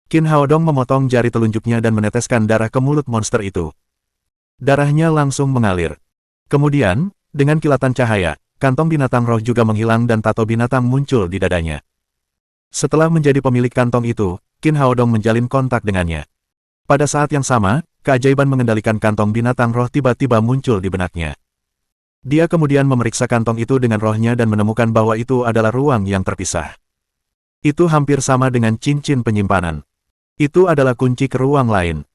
Qin Haodong memotong jari telunjuknya dan meneteskan darah ke mulut monster itu. Darahnya langsung mengalir. Kemudian, dengan kilatan cahaya, kantong binatang roh juga menghilang dan tato binatang muncul di dadanya. Setelah menjadi pemilik kantong itu, Qin Haodong menjalin kontak dengannya. Pada saat yang sama, keajaiban mengendalikan kantong binatang roh tiba-tiba muncul di benaknya. Dia kemudian memeriksa kantong itu dengan rohnya dan menemukan bahwa itu adalah ruang yang terpisah. Itu hampir sama dengan cincin penyimpanan. Itu adalah kunci ke ruang lain.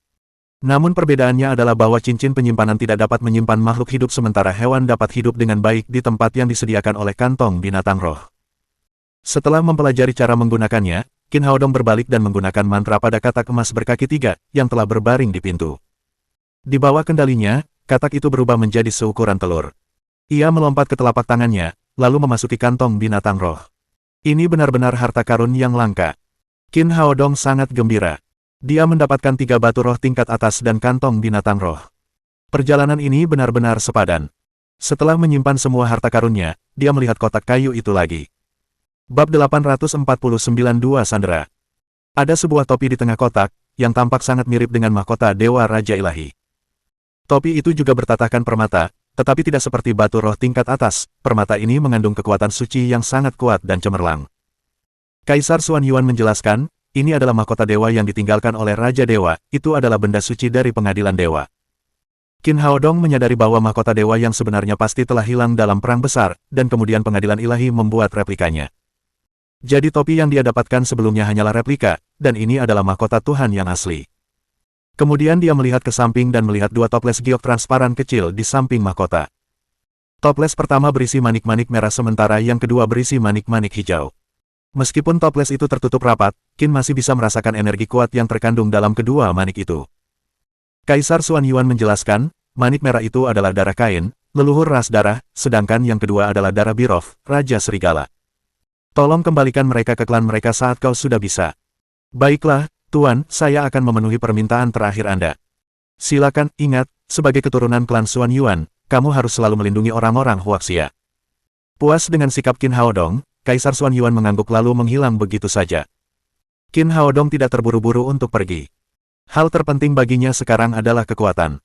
Namun perbedaannya adalah bahwa cincin penyimpanan tidak dapat menyimpan makhluk hidup sementara hewan dapat hidup dengan baik di tempat yang disediakan oleh kantong binatang roh. Setelah mempelajari cara menggunakannya, Qin Haodong berbalik dan menggunakan mantra pada katak emas berkaki 3 yang telah berbaring di pintu. Di bawah kendalinya, katak itu berubah menjadi seukuran telur. Ia melompat ke telapak tangannya, lalu memasuki kantong binatang roh. Ini benar-benar harta karun yang langka. Qin Haodong sangat gembira. Dia mendapatkan 3 batu roh tingkat atas dan kantong binatang roh. Perjalanan ini benar-benar sepadan. Setelah menyimpan semua harta karunnya, dia melihat kotak kayu itu lagi. Bab 849-2 Sandera. Ada sebuah topi di tengah kotak, yang tampak sangat mirip dengan mahkota Dewa Raja Ilahi. Topi itu juga bertatahkan permata, tetapi tidak seperti batu roh tingkat atas, permata ini mengandung kekuatan suci yang sangat kuat dan cemerlang. Kaisar Xuan Yuan menjelaskan, ini adalah mahkota dewa yang ditinggalkan oleh Raja Dewa, itu adalah benda suci dari pengadilan dewa. Qin Haodong menyadari bahwa mahkota dewa yang sebenarnya pasti telah hilang dalam perang besar, dan kemudian pengadilan ilahi membuat replikanya. Jadi topi yang dia dapatkan sebelumnya hanyalah replika, dan ini adalah mahkota Tuhan yang asli. Kemudian dia melihat ke samping dan melihat 2 toples giok transparan kecil di samping mahkota. Toples pertama berisi manik-manik merah sementara yang kedua berisi manik-manik hijau. Meskipun toples itu tertutup rapat, Qin masih bisa merasakan energi kuat yang terkandung dalam kedua manik itu. Kaisar Xuan Yuan menjelaskan, manik merah itu adalah darah Kain, leluhur ras darah, sedangkan yang kedua adalah darah Biroth, Raja Serigala. Tolong kembalikan mereka ke klan mereka saat kau sudah bisa. Baiklah, Tuan, saya akan memenuhi permintaan terakhir Anda. Silakan, ingat, sebagai keturunan klan Xuan Yuan, kamu harus selalu melindungi orang-orang Huaxia. Puas dengan sikap Qin Haodong, Kaisar Xuan Yuan mengangguk lalu menghilang begitu saja. Qin Haodong tidak terburu-buru untuk pergi. Hal terpenting baginya sekarang adalah kekuatan.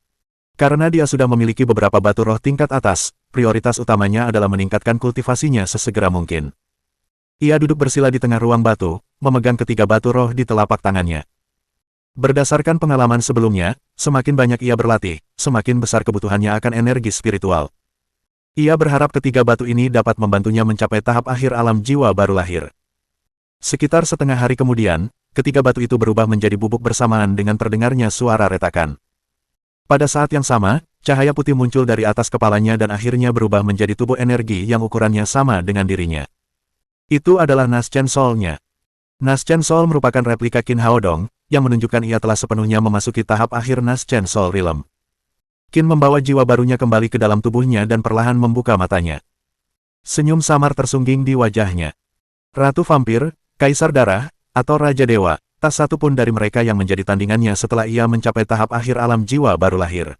Karena dia sudah memiliki beberapa batu roh tingkat atas, prioritas utamanya adalah meningkatkan kultivasinya sesegera mungkin. Ia duduk bersila di tengah ruang batu, memegang ketiga batu roh di telapak tangannya. Berdasarkan pengalaman sebelumnya, semakin banyak ia berlatih, semakin besar kebutuhannya akan energi spiritual. Ia berharap ketiga batu ini dapat membantunya mencapai tahap akhir alam jiwa baru lahir. Sekitar setengah hari kemudian, ketiga batu itu berubah menjadi bubuk bersamaan dengan terdengarnya suara retakan. Pada saat yang sama, cahaya putih muncul dari atas kepalanya dan akhirnya berubah menjadi tubuh energi yang ukurannya sama dengan dirinya. Itu adalah Naschen Soul-nya. Naschen Soul merupakan replika Qin Haodong, yang menunjukkan ia telah sepenuhnya memasuki tahap akhir Naschen Soul Realm. Qin membawa jiwa barunya kembali ke dalam tubuhnya dan perlahan membuka matanya. Senyum samar tersungging di wajahnya. Ratu Vampir, Kaisar Darah, atau Raja Dewa, tak satu pun dari mereka yang menjadi tandingannya setelah ia mencapai tahap akhir alam jiwa baru lahir.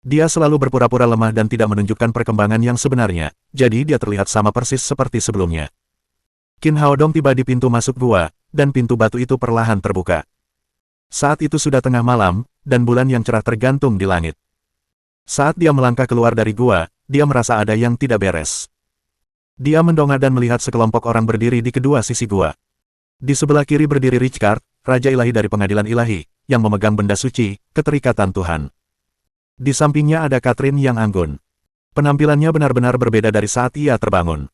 Dia selalu berpura-pura lemah dan tidak menunjukkan perkembangan yang sebenarnya, jadi dia terlihat sama persis seperti sebelumnya. Qin Haodong tiba di pintu masuk gua, dan pintu batu itu perlahan terbuka. Saat itu sudah tengah malam, dan bulan yang cerah tergantung di langit. Saat dia melangkah keluar dari gua, dia merasa ada yang tidak beres. Dia mendongak dan melihat sekelompok orang berdiri di kedua sisi gua. Di sebelah kiri berdiri Richcard, Raja Ilahi dari Pengadilan Ilahi, yang memegang benda suci, keterikatan Tuhan. Di sampingnya ada Catherine yang anggun. Penampilannya benar-benar berbeda dari saat ia terbangun.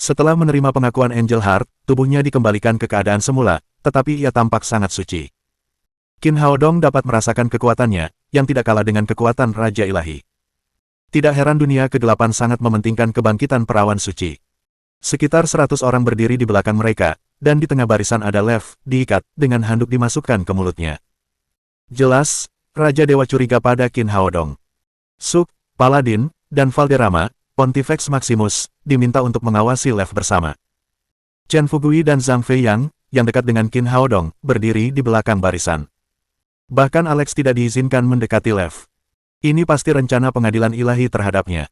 Setelah menerima pengakuan Angel Heart, tubuhnya dikembalikan ke keadaan semula, tetapi ia tampak sangat suci. Qin Haodong dapat merasakan kekuatannya, yang tidak kalah dengan kekuatan Raja Ilahi. Tidak heran dunia kegelapan sangat mementingkan kebangkitan perawan suci. Sekitar 100 orang berdiri di belakang mereka, dan di tengah barisan ada Lev, diikat, dengan handuk dimasukkan ke mulutnya. Jelas, Raja Dewa curiga pada Qin Haodong. Suk, Paladin, dan Valderrama, Pontifex Maximus, diminta untuk mengawasi Lev bersama. Chen Fugui dan Zhang Feiyang, yang dekat dengan Qin Haodong, berdiri di belakang barisan. Bahkan Alex tidak diizinkan mendekati Lev. Ini pasti rencana pengadilan ilahi terhadapnya.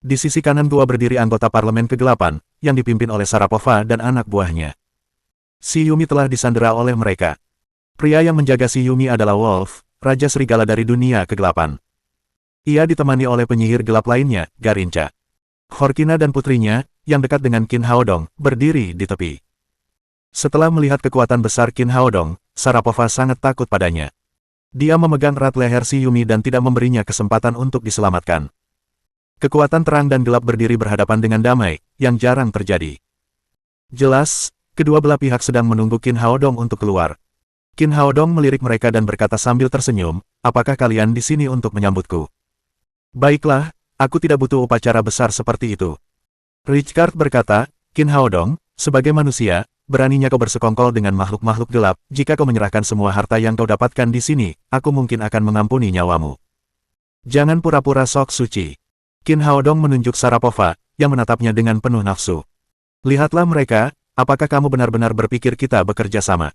Di sisi kanan gua berdiri anggota Parlemen Kegelapan, yang dipimpin oleh Sharapova dan anak buahnya. Si Yumi telah disandera oleh mereka. Pria yang menjaga si Yumi adalah Wolf, Raja Serigala dari dunia kegelapan. Ia ditemani oleh penyihir gelap lainnya, Garincha. Horkina dan putrinya, yang dekat dengan Qin Haodong, berdiri di tepi. Setelah melihat kekuatan besar Qin Haodong, Sharapova sangat takut padanya. Dia memegang erat leher si Yumi dan tidak memberinya kesempatan untuk diselamatkan. Kekuatan terang dan gelap berdiri berhadapan dengan damai, yang jarang terjadi. Jelas, kedua belah pihak sedang menunggu Qin Haodong untuk keluar. Qin Haodong melirik mereka dan berkata sambil tersenyum, apakah kalian di sini untuk menyambutku? Baiklah, aku tidak butuh upacara besar seperti itu. Richcard berkata, Qin Haodong, sebagai manusia, beraninya kau bersekongkol dengan makhluk-makhluk gelap, jika kau menyerahkan semua harta yang kau dapatkan di sini, aku mungkin akan mengampuni nyawamu. Jangan pura-pura sok suci. Qin Haodong menunjuk Sharapova, yang menatapnya dengan penuh nafsu. Lihatlah mereka, apakah kamu benar-benar berpikir kita bekerja sama?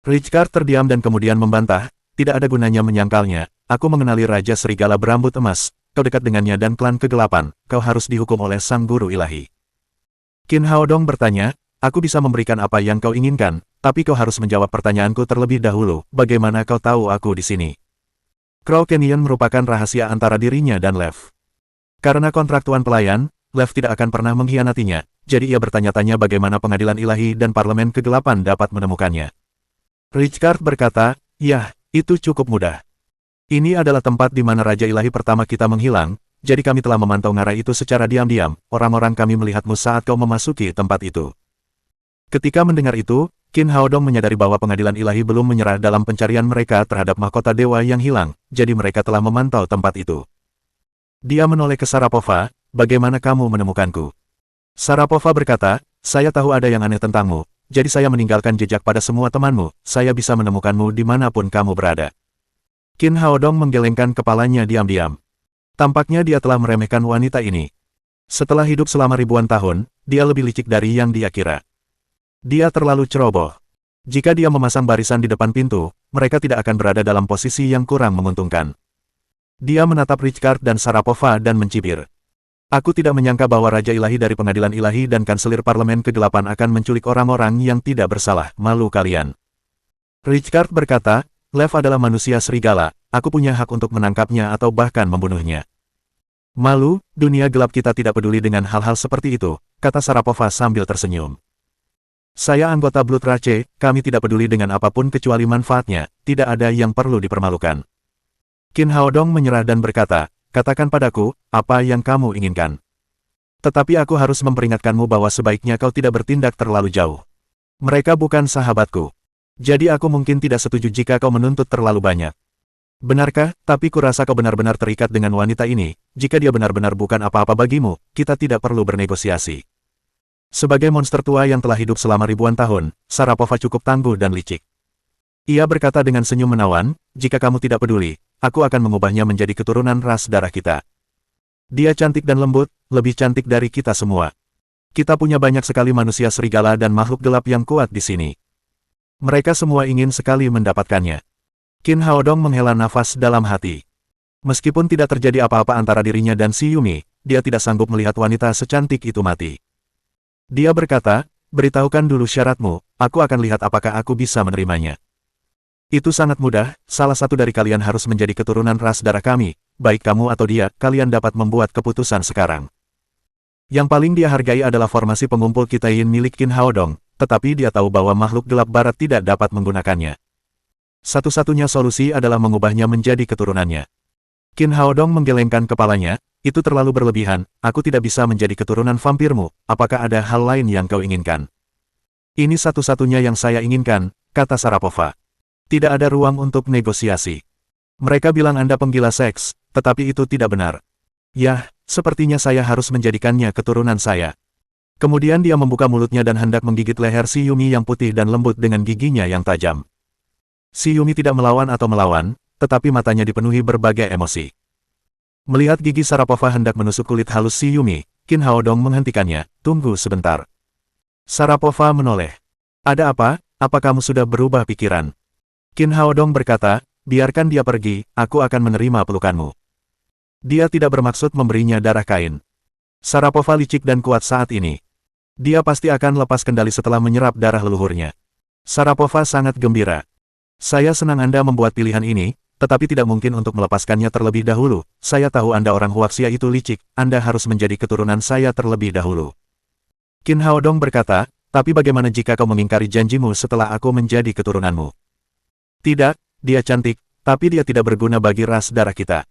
Richcard terdiam dan kemudian membantah, tidak ada gunanya menyangkalnya, aku mengenali Raja Serigala berambut emas, kau dekat dengannya dan klan kegelapan, kau harus dihukum oleh sang guru ilahi. Qin Haodong bertanya, aku bisa memberikan apa yang kau inginkan, tapi kau harus menjawab pertanyaanku terlebih dahulu, bagaimana kau tahu aku di sini? Crow Canyon merupakan rahasia antara dirinya dan Lev. Karena kontrak tuan pelayan, Lev tidak akan pernah mengkhianatinya, jadi ia bertanya-tanya bagaimana pengadilan ilahi dan parlemen kegelapan dapat menemukannya. Richcard berkata, ya, itu cukup mudah. Ini adalah tempat di mana Raja Ilahi pertama kita menghilang, jadi kami telah memantau ngarai itu secara diam-diam, orang-orang kami melihatmu saat kau memasuki tempat itu. Ketika mendengar itu, Qin Haodong menyadari bahwa pengadilan ilahi belum menyerah dalam pencarian mereka terhadap mahkota dewa yang hilang, jadi mereka telah memantau tempat itu. Dia menoleh ke Sharapova, bagaimana kamu menemukanku? Sharapova berkata, saya tahu ada yang aneh tentangmu, jadi saya meninggalkan jejak pada semua temanmu, saya bisa menemukanmu dimanapun kamu berada. Qin Haodong menggelengkan kepalanya diam-diam. Tampaknya dia telah meremehkan wanita ini. Setelah hidup selama ribuan tahun, dia lebih licik dari yang dia kira. Dia terlalu ceroboh. Jika dia memasang barisan di depan pintu, mereka tidak akan berada dalam posisi yang kurang menguntungkan. Dia menatap Richcard dan Sharapova dan mencibir. Aku tidak menyangka bahwa Raja Ilahi dari Pengadilan Ilahi dan Kanselir Parlemen Kegelapan akan menculik orang-orang yang tidak bersalah, malu kalian. Richcard berkata, Lev adalah manusia serigala, aku punya hak untuk menangkapnya atau bahkan membunuhnya. Malu, dunia gelap kita tidak peduli dengan hal-hal seperti itu, kata Sharapova sambil tersenyum. Saya anggota Blood Rache, kami tidak peduli dengan apapun kecuali manfaatnya, tidak ada yang perlu dipermalukan. Qin Haodong menyerah dan berkata, katakan padaku, apa yang kamu inginkan. Tetapi aku harus memperingatkanmu bahwa sebaiknya kau tidak bertindak terlalu jauh. Mereka bukan sahabatku. Jadi aku mungkin tidak setuju jika kau menuntut terlalu banyak. Benarkah, tapi kurasa kau benar-benar terikat dengan wanita ini, jika dia benar-benar bukan apa-apa bagimu, kita tidak perlu bernegosiasi. Sebagai monster tua yang telah hidup selama ribuan tahun, Sharapova cukup tangguh dan licik. Ia berkata dengan senyum menawan, jika kamu tidak peduli, aku akan mengubahnya menjadi keturunan ras darah kita. Dia cantik dan lembut, lebih cantik dari kita semua. Kita punya banyak sekali manusia serigala dan makhluk gelap yang kuat di sini. Mereka semua ingin sekali mendapatkannya. Qin Haodong menghela nafas dalam hati. Meskipun tidak terjadi apa-apa antara dirinya dan si Yumi, dia tidak sanggup melihat wanita secantik itu mati. Dia berkata, beritahukan dulu syaratmu, aku akan lihat apakah aku bisa menerimanya. Itu sangat mudah, salah satu dari kalian harus menjadi keturunan ras darah kami, baik kamu atau dia, kalian dapat membuat keputusan sekarang. Yang paling dia hargai adalah formasi pengumpul Kitayin milik Qin Haodong, tetapi dia tahu bahwa makhluk gelap barat tidak dapat menggunakannya. Satu-satunya solusi adalah mengubahnya menjadi keturunannya. Qin Haodong menggelengkan kepalanya, itu terlalu berlebihan, aku tidak bisa menjadi keturunan vampirmu, apakah ada hal lain yang kau inginkan? Ini satu-satunya yang saya inginkan, kata Sharapova. Tidak ada ruang untuk negosiasi. Mereka bilang Anda penggila seks, tetapi itu tidak benar. Yah, sepertinya saya harus menjadikannya keturunan saya. Kemudian dia membuka mulutnya dan hendak menggigit leher si Yumi yang putih dan lembut dengan giginya yang tajam. Si Yumi tidak melawan atau melawan, tetapi matanya dipenuhi berbagai emosi. Melihat gigi Sharapova hendak menusuk kulit halus si Yumi, Qin Haodong menghentikannya. Tunggu sebentar. Sharapova menoleh. Ada apa? Apa kamu sudah berubah pikiran? Qin Haodong berkata, biarkan dia pergi, aku akan menerima pelukanmu. Dia tidak bermaksud memberinya darah kain. Sharapova licik dan kuat saat ini. Dia pasti akan lepas kendali setelah menyerap darah leluhurnya. Sharapova sangat gembira. Saya senang Anda membuat pilihan ini, tetapi tidak mungkin untuk melepaskannya terlebih dahulu. Saya tahu Anda orang Huaxia itu licik, Anda harus menjadi keturunan saya terlebih dahulu. Qin Haodong berkata, tapi bagaimana jika kau mengingkari janjimu setelah aku menjadi keturunanmu? Tidak, dia cantik, tapi dia tidak berguna bagi ras darah kita.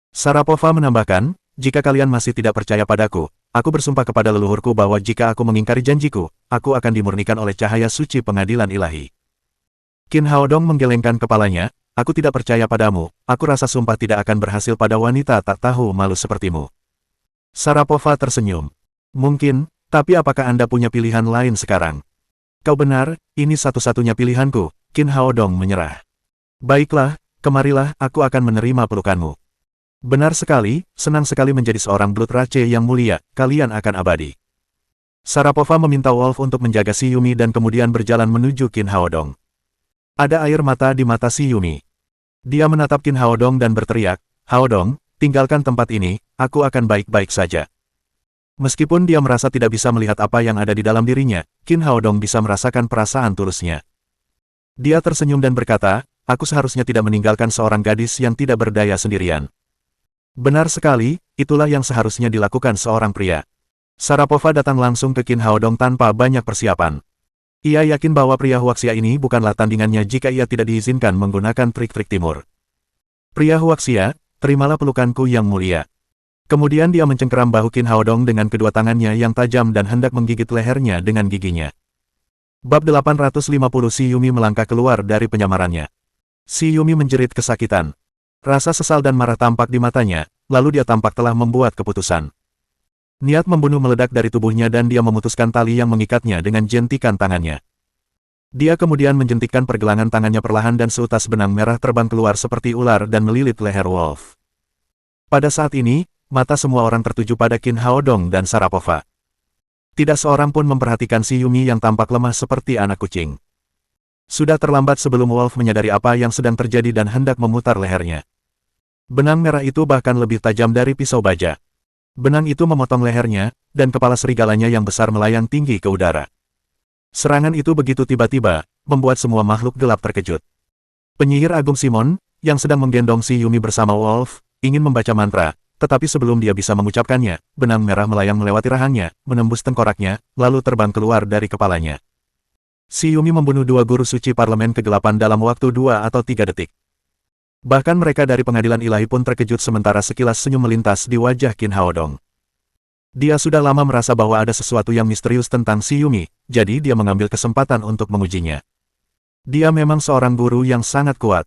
Sharapova menambahkan, jika kalian masih tidak percaya padaku, aku bersumpah kepada leluhurku bahwa jika aku mengingkari janjiku, aku akan dimurnikan oleh cahaya suci pengadilan ilahi. Qin Haodong menggelengkan kepalanya, aku tidak percaya padamu, aku rasa sumpah tidak akan berhasil pada wanita tak tahu malu sepertimu. Sharapova tersenyum. Mungkin, tapi apakah Anda punya pilihan lain sekarang? Kau benar, ini satu-satunya pilihanku. Qin Haodong menyerah. Baiklah, kemarilah, aku akan menerima pelukanmu. Benar sekali, senang sekali menjadi seorang Blood Rache yang mulia, kalian akan abadi. Sharapova meminta Wolf untuk menjaga si Yumi dan kemudian berjalan menuju Qin Haodong. Ada air mata di mata si Yumi. Dia menatap Qin Haodong dan berteriak, Haodong, tinggalkan tempat ini, aku akan baik-baik saja. Meskipun dia merasa tidak bisa melihat apa yang ada di dalam dirinya, Qin Haodong bisa merasakan perasaan tulusnya. Dia tersenyum dan berkata, aku seharusnya tidak meninggalkan seorang gadis yang tidak berdaya sendirian. Benar sekali, itulah yang seharusnya dilakukan seorang pria. Sharapova datang langsung ke Qin Haodong tanpa banyak persiapan. Ia yakin bahwa pria Huaxia ini bukanlah tandingannya jika ia tidak diizinkan menggunakan trik-trik timur. Pria Huaxia, terimalah pelukanku yang mulia. Kemudian dia mencengkeram bahu Qin Haodong dengan kedua tangannya yang tajam dan hendak menggigit lehernya dengan giginya. Bab 850 Si Yumi melangkah keluar dari penyamarannya. Si Yumi menjerit kesakitan. Rasa sesal dan marah tampak di matanya, lalu dia tampak telah membuat keputusan. Niat membunuh meledak dari tubuhnya dan dia memutuskan tali yang mengikatnya dengan jentikan tangannya. Dia kemudian menjentikkan pergelangan tangannya perlahan dan seutas benang merah terbang keluar seperti ular dan melilit leher Wolf. Pada saat ini, mata semua orang tertuju pada Qin Haodong dan Sharapova. Tidak seorang pun memperhatikan si Yumi yang tampak lemah seperti anak kucing. Sudah terlambat sebelum Wolf menyadari apa yang sedang terjadi dan hendak memutar lehernya. Benang merah itu bahkan lebih tajam dari pisau baja. Benang itu memotong lehernya, dan kepala serigalanya yang besar melayang tinggi ke udara. Serangan itu begitu tiba-tiba, membuat semua makhluk gelap terkejut. Penyihir Agung Simon, yang sedang menggendong si Yumi bersama Wolf, ingin membaca mantra. Tetapi sebelum dia bisa mengucapkannya, benang merah melayang melewati rahangnya, menembus tengkoraknya, lalu terbang keluar dari kepalanya. Si Yumi membunuh dua guru suci parlemen kegelapan dalam waktu 2 atau 3 detik. Bahkan mereka dari pengadilan ilahi pun terkejut sementara sekilas senyum melintas di wajah Qin Haodong. Dia sudah lama merasa bahwa ada sesuatu yang misterius tentang si Yumi, jadi dia mengambil kesempatan untuk mengujinya. Dia memang seorang guru yang sangat kuat.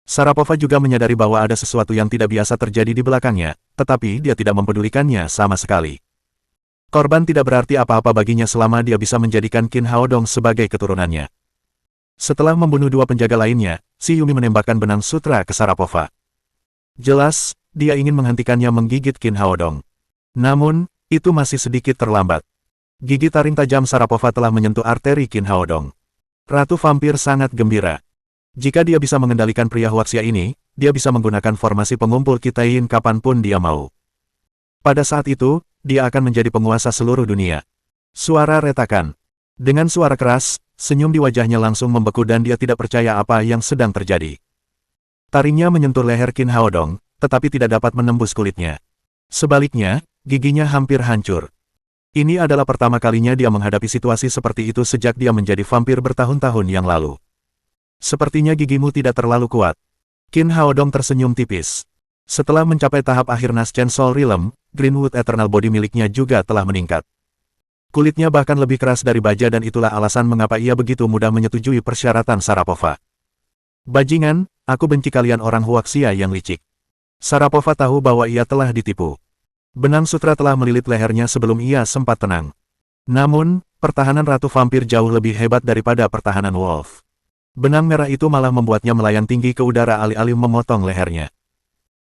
Sharapova juga menyadari bahwa ada sesuatu yang tidak biasa terjadi di belakangnya, tetapi dia tidak mempedulikannya sama sekali. Korban tidak berarti apa-apa baginya selama dia bisa menjadikan Qin Haodong sebagai keturunannya. Setelah membunuh dua penjaga lainnya, si Yumi menembakkan benang sutra ke Sharapova. Jelas, dia ingin menghentikannya menggigit Qin Haodong. Namun, itu masih sedikit terlambat. Gigi taring tajam Sharapova telah menyentuh arteri Qin Haodong. Ratu Vampir sangat gembira. Jika dia bisa mengendalikan pria Huaxia ini, dia bisa menggunakan formasi pengumpul Kitain kapanpun dia mau. Pada saat itu, dia akan menjadi penguasa seluruh dunia. Suara retakan. Dengan suara keras, senyum di wajahnya langsung membeku dan dia tidak percaya apa yang sedang terjadi. Taringnya menyentuh leher Qin Haodong, tetapi tidak dapat menembus kulitnya. Sebaliknya, giginya hampir hancur. Ini adalah pertama kalinya dia menghadapi situasi seperti itu sejak dia menjadi vampir bertahun-tahun yang lalu. Sepertinya gigimu tidak terlalu kuat. Qin Haodong tersenyum tipis. Setelah mencapai tahap akhir Naschen Soul Realm, Greenwood Eternal Body miliknya juga telah meningkat. Kulitnya bahkan lebih keras dari baja dan itulah alasan mengapa ia begitu mudah menyetujui persyaratan Sharapova. Bajingan, aku benci kalian orang Huaxia yang licik. Sarapova tahu bahwa ia telah ditipu. Benang sutra telah melilit lehernya sebelum ia sempat tenang. Namun, pertahanan Ratu Vampir jauh lebih hebat daripada pertahanan Wolf. Benang merah itu malah membuatnya melayang tinggi ke udara alih-alih memotong lehernya.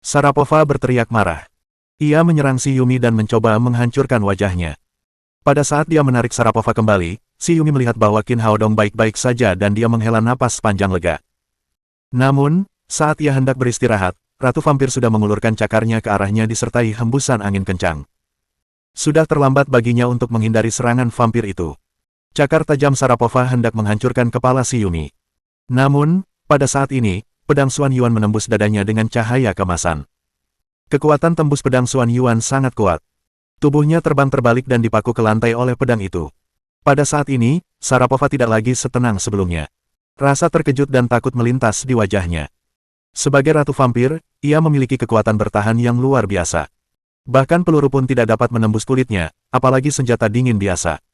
Sarapova berteriak marah. Ia menyerang si Yumi dan mencoba menghancurkan wajahnya. Pada saat dia menarik Sarapova kembali, si Yumi melihat bahwa Qin Haodong baik-baik saja dan dia menghela napas panjang lega. Namun, saat ia hendak beristirahat, Ratu Vampir sudah mengulurkan cakarnya ke arahnya disertai hembusan angin kencang. Sudah terlambat baginya untuk menghindari serangan vampir itu. Cakar tajam Sarapova hendak menghancurkan kepala si Yumi. Namun, pada saat ini, pedang Xuan Yuan menembus dadanya dengan cahaya kemasan. Kekuatan tembus pedang Xuan Yuan sangat kuat. Tubuhnya terbang terbalik dan dipaku ke lantai oleh pedang itu. Pada saat ini, Sarapova tidak lagi setenang sebelumnya. Rasa terkejut dan takut melintas di wajahnya. Sebagai Ratu Vampir, ia memiliki kekuatan bertahan yang luar biasa. Bahkan peluru pun tidak dapat menembus kulitnya, apalagi senjata dingin biasa.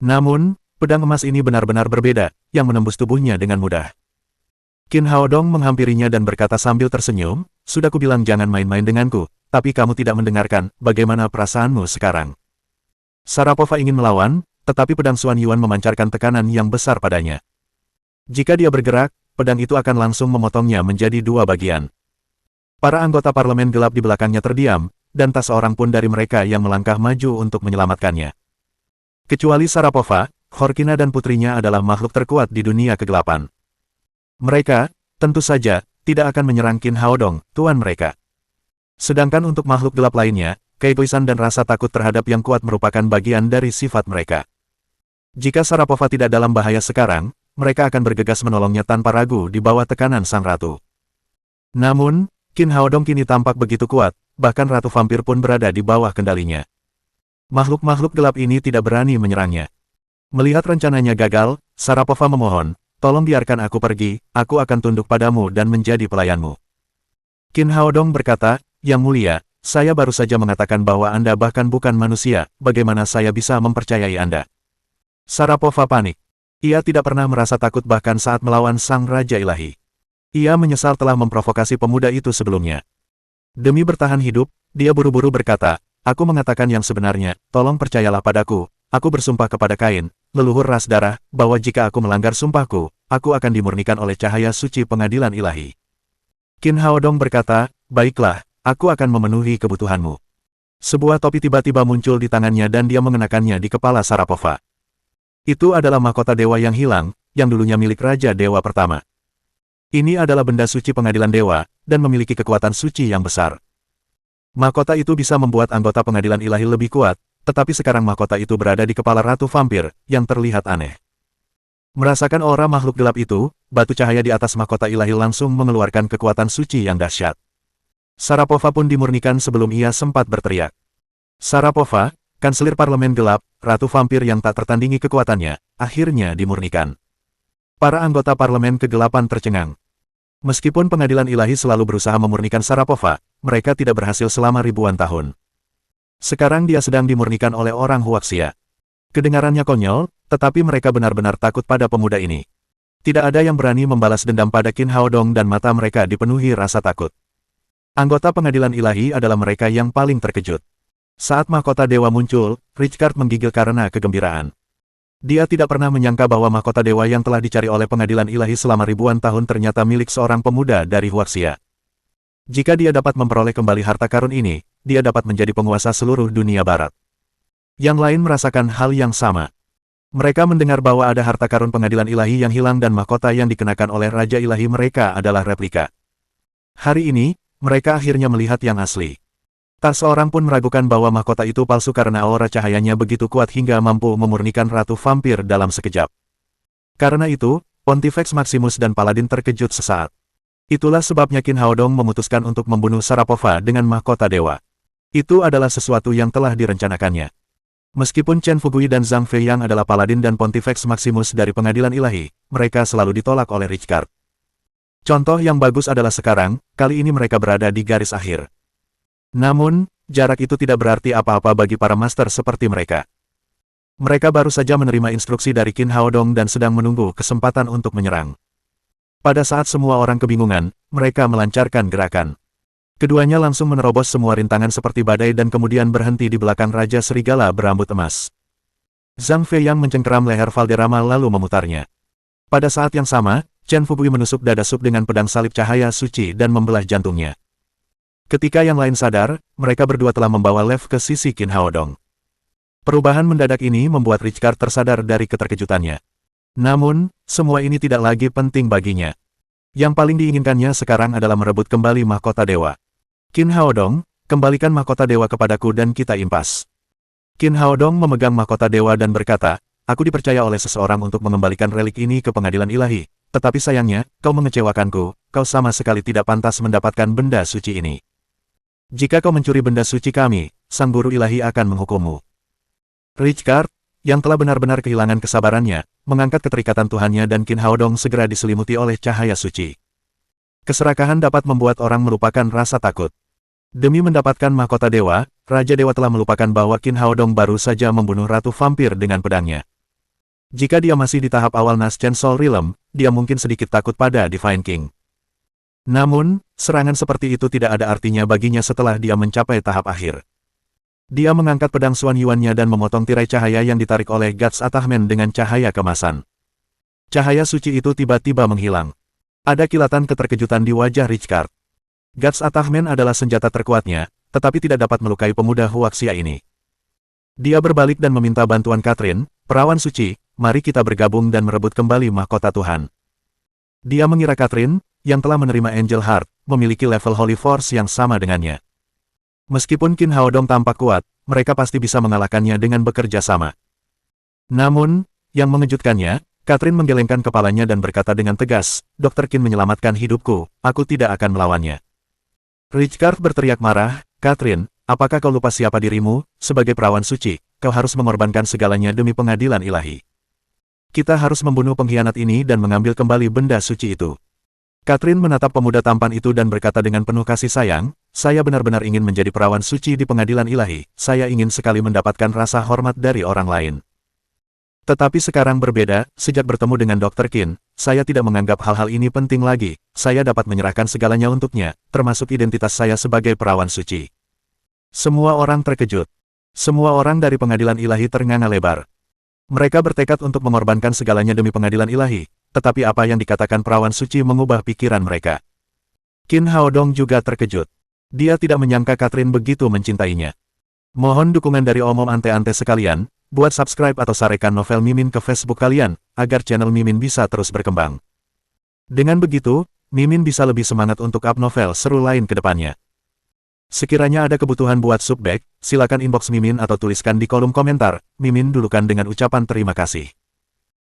Namun, pedang emas ini benar-benar berbeda, yang menembus tubuhnya dengan mudah. Qin Haodong menghampirinya dan berkata sambil tersenyum, "Sudah kubilang jangan main-main denganku, tapi kamu tidak mendengarkan, bagaimana perasaanmu sekarang?" Sarapova ingin melawan, tetapi pedang Xuan Yuan memancarkan tekanan yang besar padanya. Jika dia bergerak, pedang itu akan langsung memotongnya menjadi dua bagian. Para anggota parlemen gelap di belakangnya terdiam, dan tak seorang pun dari mereka yang melangkah maju untuk menyelamatkannya. Kecuali Sarapova, Khorkina dan putrinya adalah makhluk terkuat di dunia kegelapan. Mereka, tentu saja, tidak akan menyerang Qin Haodong, tuan mereka. Sedangkan untuk makhluk gelap lainnya, keegoisan dan rasa takut terhadap yang kuat merupakan bagian dari sifat mereka. Jika Sarapova tidak dalam bahaya sekarang, mereka akan bergegas menolongnya tanpa ragu di bawah tekanan sang ratu. Namun, Qin Haodong kini tampak begitu kuat, bahkan Ratu Vampir pun berada di bawah kendalinya. Makhluk-makhluk gelap ini tidak berani menyerangnya. Melihat rencananya gagal, Sarapova memohon, "Tolong biarkan aku pergi, aku akan tunduk padamu dan menjadi pelayanmu." Qin Haodong berkata, "Yang mulia, saya baru saja mengatakan bahwa Anda bahkan bukan manusia, bagaimana saya bisa mempercayai Anda?" Sarapova panik. Ia tidak pernah merasa takut bahkan saat melawan Sang Raja Ilahi. Ia menyesal telah memprovokasi pemuda itu sebelumnya. Demi bertahan hidup, dia buru-buru berkata, "Aku mengatakan yang sebenarnya, tolong percayalah padaku, aku bersumpah kepada Kain, leluhur ras darah, bahwa jika aku melanggar sumpahku, aku akan dimurnikan oleh cahaya suci pengadilan ilahi." Qin Haodong berkata, "Baiklah, aku akan memenuhi kebutuhanmu." Sebuah topi tiba-tiba muncul di tangannya dan dia mengenakannya di kepala Sarapova. Itu adalah mahkota dewa yang hilang, yang dulunya milik Raja Dewa pertama. Ini adalah benda suci pengadilan dewa, dan memiliki kekuatan suci yang besar. Mahkota itu bisa membuat anggota pengadilan ilahi lebih kuat, tetapi sekarang mahkota itu berada di kepala Ratu Vampir, yang terlihat aneh. Merasakan aura makhluk gelap itu, batu cahaya di atas mahkota ilahi langsung mengeluarkan kekuatan suci yang dahsyat. Sarapova pun dimurnikan sebelum ia sempat berteriak. Sarapova, Kanselir Parlemen Gelap, Ratu Vampir yang tak tertandingi kekuatannya, akhirnya dimurnikan. Para anggota Parlemen Kegelapan tercengang. Meskipun pengadilan ilahi selalu berusaha memurnikan Sarapova, mereka tidak berhasil selama ribuan tahun. Sekarang dia sedang dimurnikan oleh orang Huaxia. Kedengarannya konyol, tetapi mereka benar-benar takut pada pemuda ini. Tidak ada yang berani membalas dendam pada Qin Haodong dan mata mereka dipenuhi rasa takut. Anggota pengadilan ilahi adalah mereka yang paling terkejut. Saat mahkota dewa muncul, Richcard menggigil karena kegembiraan. Dia tidak pernah menyangka bahwa mahkota dewa yang telah dicari oleh pengadilan ilahi selama ribuan tahun ternyata milik seorang pemuda dari Huaxia. Jika dia dapat memperoleh kembali harta karun ini, dia dapat menjadi penguasa seluruh dunia barat. Yang lain merasakan hal yang sama. Mereka mendengar bahwa ada harta karun pengadilan ilahi yang hilang dan mahkota yang dikenakan oleh Raja Ilahi mereka adalah replika. Hari ini, mereka akhirnya melihat yang asli. Tak seorang pun meragukan bahwa mahkota itu palsu karena aura cahayanya begitu kuat hingga mampu memurnikan Ratu Vampir dalam sekejap. Karena itu, Pontifex Maximus dan Paladin terkejut sesaat. Itulah sebabnya Qin Haodong memutuskan untuk membunuh Sarapova dengan mahkota dewa. Itu adalah sesuatu yang telah direncanakannya. Meskipun Chen Fugui dan Zhang Feiyang adalah Paladin dan Pontifex Maximus dari pengadilan ilahi, mereka selalu ditolak oleh Richcard. Contoh yang bagus adalah sekarang, kali ini mereka berada di garis akhir. Namun, jarak itu tidak berarti apa-apa bagi para master seperti mereka. Mereka baru saja menerima instruksi dari Qin Haodong dan sedang menunggu kesempatan untuk menyerang. Pada saat semua orang kebingungan, mereka melancarkan gerakan. Keduanya langsung menerobos semua rintangan seperti badai dan kemudian berhenti di belakang Raja Serigala berambut emas. Zhang Fei yang mencengkeram leher Valderrama lalu memutarnya. Pada saat yang sama, Chen Fubui menusuk dada Sub dengan pedang salib cahaya suci dan membelah jantungnya. Ketika yang lain sadar, mereka berdua telah membawa Lev ke sisi Qin Haodong. Perubahan mendadak ini membuat Richcard tersadar dari keterkejutannya. Namun, semua ini tidak lagi penting baginya. Yang paling diinginkannya sekarang adalah merebut kembali mahkota dewa. Qin Haodong, kembalikan mahkota dewa kepadaku dan kita impas. Qin Haodong memegang mahkota dewa dan berkata, aku dipercaya oleh seseorang untuk mengembalikan relik ini ke pengadilan ilahi, tetapi sayangnya, kau mengecewakanku, kau sama sekali tidak pantas mendapatkan benda suci ini. Jika kau mencuri benda suci kami, sang guru ilahi akan menghukummu. Richcard, yang telah benar-benar kehilangan kesabarannya, mengangkat keterikatan Tuhannya dan Qin Haodong segera diselimuti oleh cahaya suci. Keserakahan dapat membuat orang melupakan rasa takut. Demi mendapatkan mahkota dewa, Raja Dewa telah melupakan bahwa Qin Haodong baru saja membunuh Ratu Vampir dengan pedangnya. Jika dia masih di tahap awal Naschen Soul Realm, dia mungkin sedikit takut pada Divine King. Namun, serangan seperti itu tidak ada artinya baginya setelah dia mencapai tahap akhir. Dia mengangkat pedang Xuan Yuannya dan memotong tirai cahaya yang ditarik oleh Guts Attachment dengan cahaya kemasan. Cahaya suci itu tiba-tiba menghilang. Ada kilatan keterkejutan di wajah Richcard. Guts Attachment adalah senjata terkuatnya, tetapi tidak dapat melukai pemuda Huaxia ini. Dia berbalik dan meminta bantuan Catherine, perawan suci, mari kita bergabung dan merebut kembali mahkota Tuhan. Dia mengira Catherine, yang telah menerima Angel Heart, memiliki level Holy Force yang sama dengannya. Meskipun Qin Haodong tampak kuat, mereka pasti bisa mengalahkannya dengan bekerja sama. Namun, yang mengejutkannya, Catherine menggelengkan kepalanya dan berkata dengan tegas, Dr. Qin menyelamatkan hidupku, aku tidak akan melawannya. Richcard berteriak marah, Catherine, apakah kau lupa siapa dirimu, sebagai perawan suci, kau harus mengorbankan segalanya demi pengadilan ilahi. Kita harus membunuh pengkhianat ini dan mengambil kembali benda suci itu. Catherine menatap pemuda tampan itu dan berkata dengan penuh kasih sayang, saya benar-benar ingin menjadi perawan suci di pengadilan ilahi, saya ingin sekali mendapatkan rasa hormat dari orang lain. Tetapi sekarang berbeda, sejak bertemu dengan Dr. Qin, saya tidak menganggap hal-hal ini penting lagi, saya dapat menyerahkan segalanya untuknya, termasuk identitas saya sebagai perawan suci. Semua orang terkejut. Semua orang dari pengadilan ilahi ternganga lebar. Mereka bertekad untuk mengorbankan segalanya demi pengadilan ilahi, tetapi apa yang dikatakan perawan suci mengubah pikiran mereka. Qin Haodong juga terkejut. Dia tidak menyangka Catherine begitu mencintainya. Mohon dukungan dari omom ante-ante sekalian, buat subscribe atau sarekan novel Mimin ke Facebook kalian, agar channel Mimin bisa terus berkembang. Dengan begitu, Mimin bisa lebih semangat untuk up novel seru lain ke depannya. Sekiranya ada kebutuhan buat subback, silakan inbox Mimin atau tuliskan di kolom komentar, Mimin dulukan dengan ucapan terima kasih.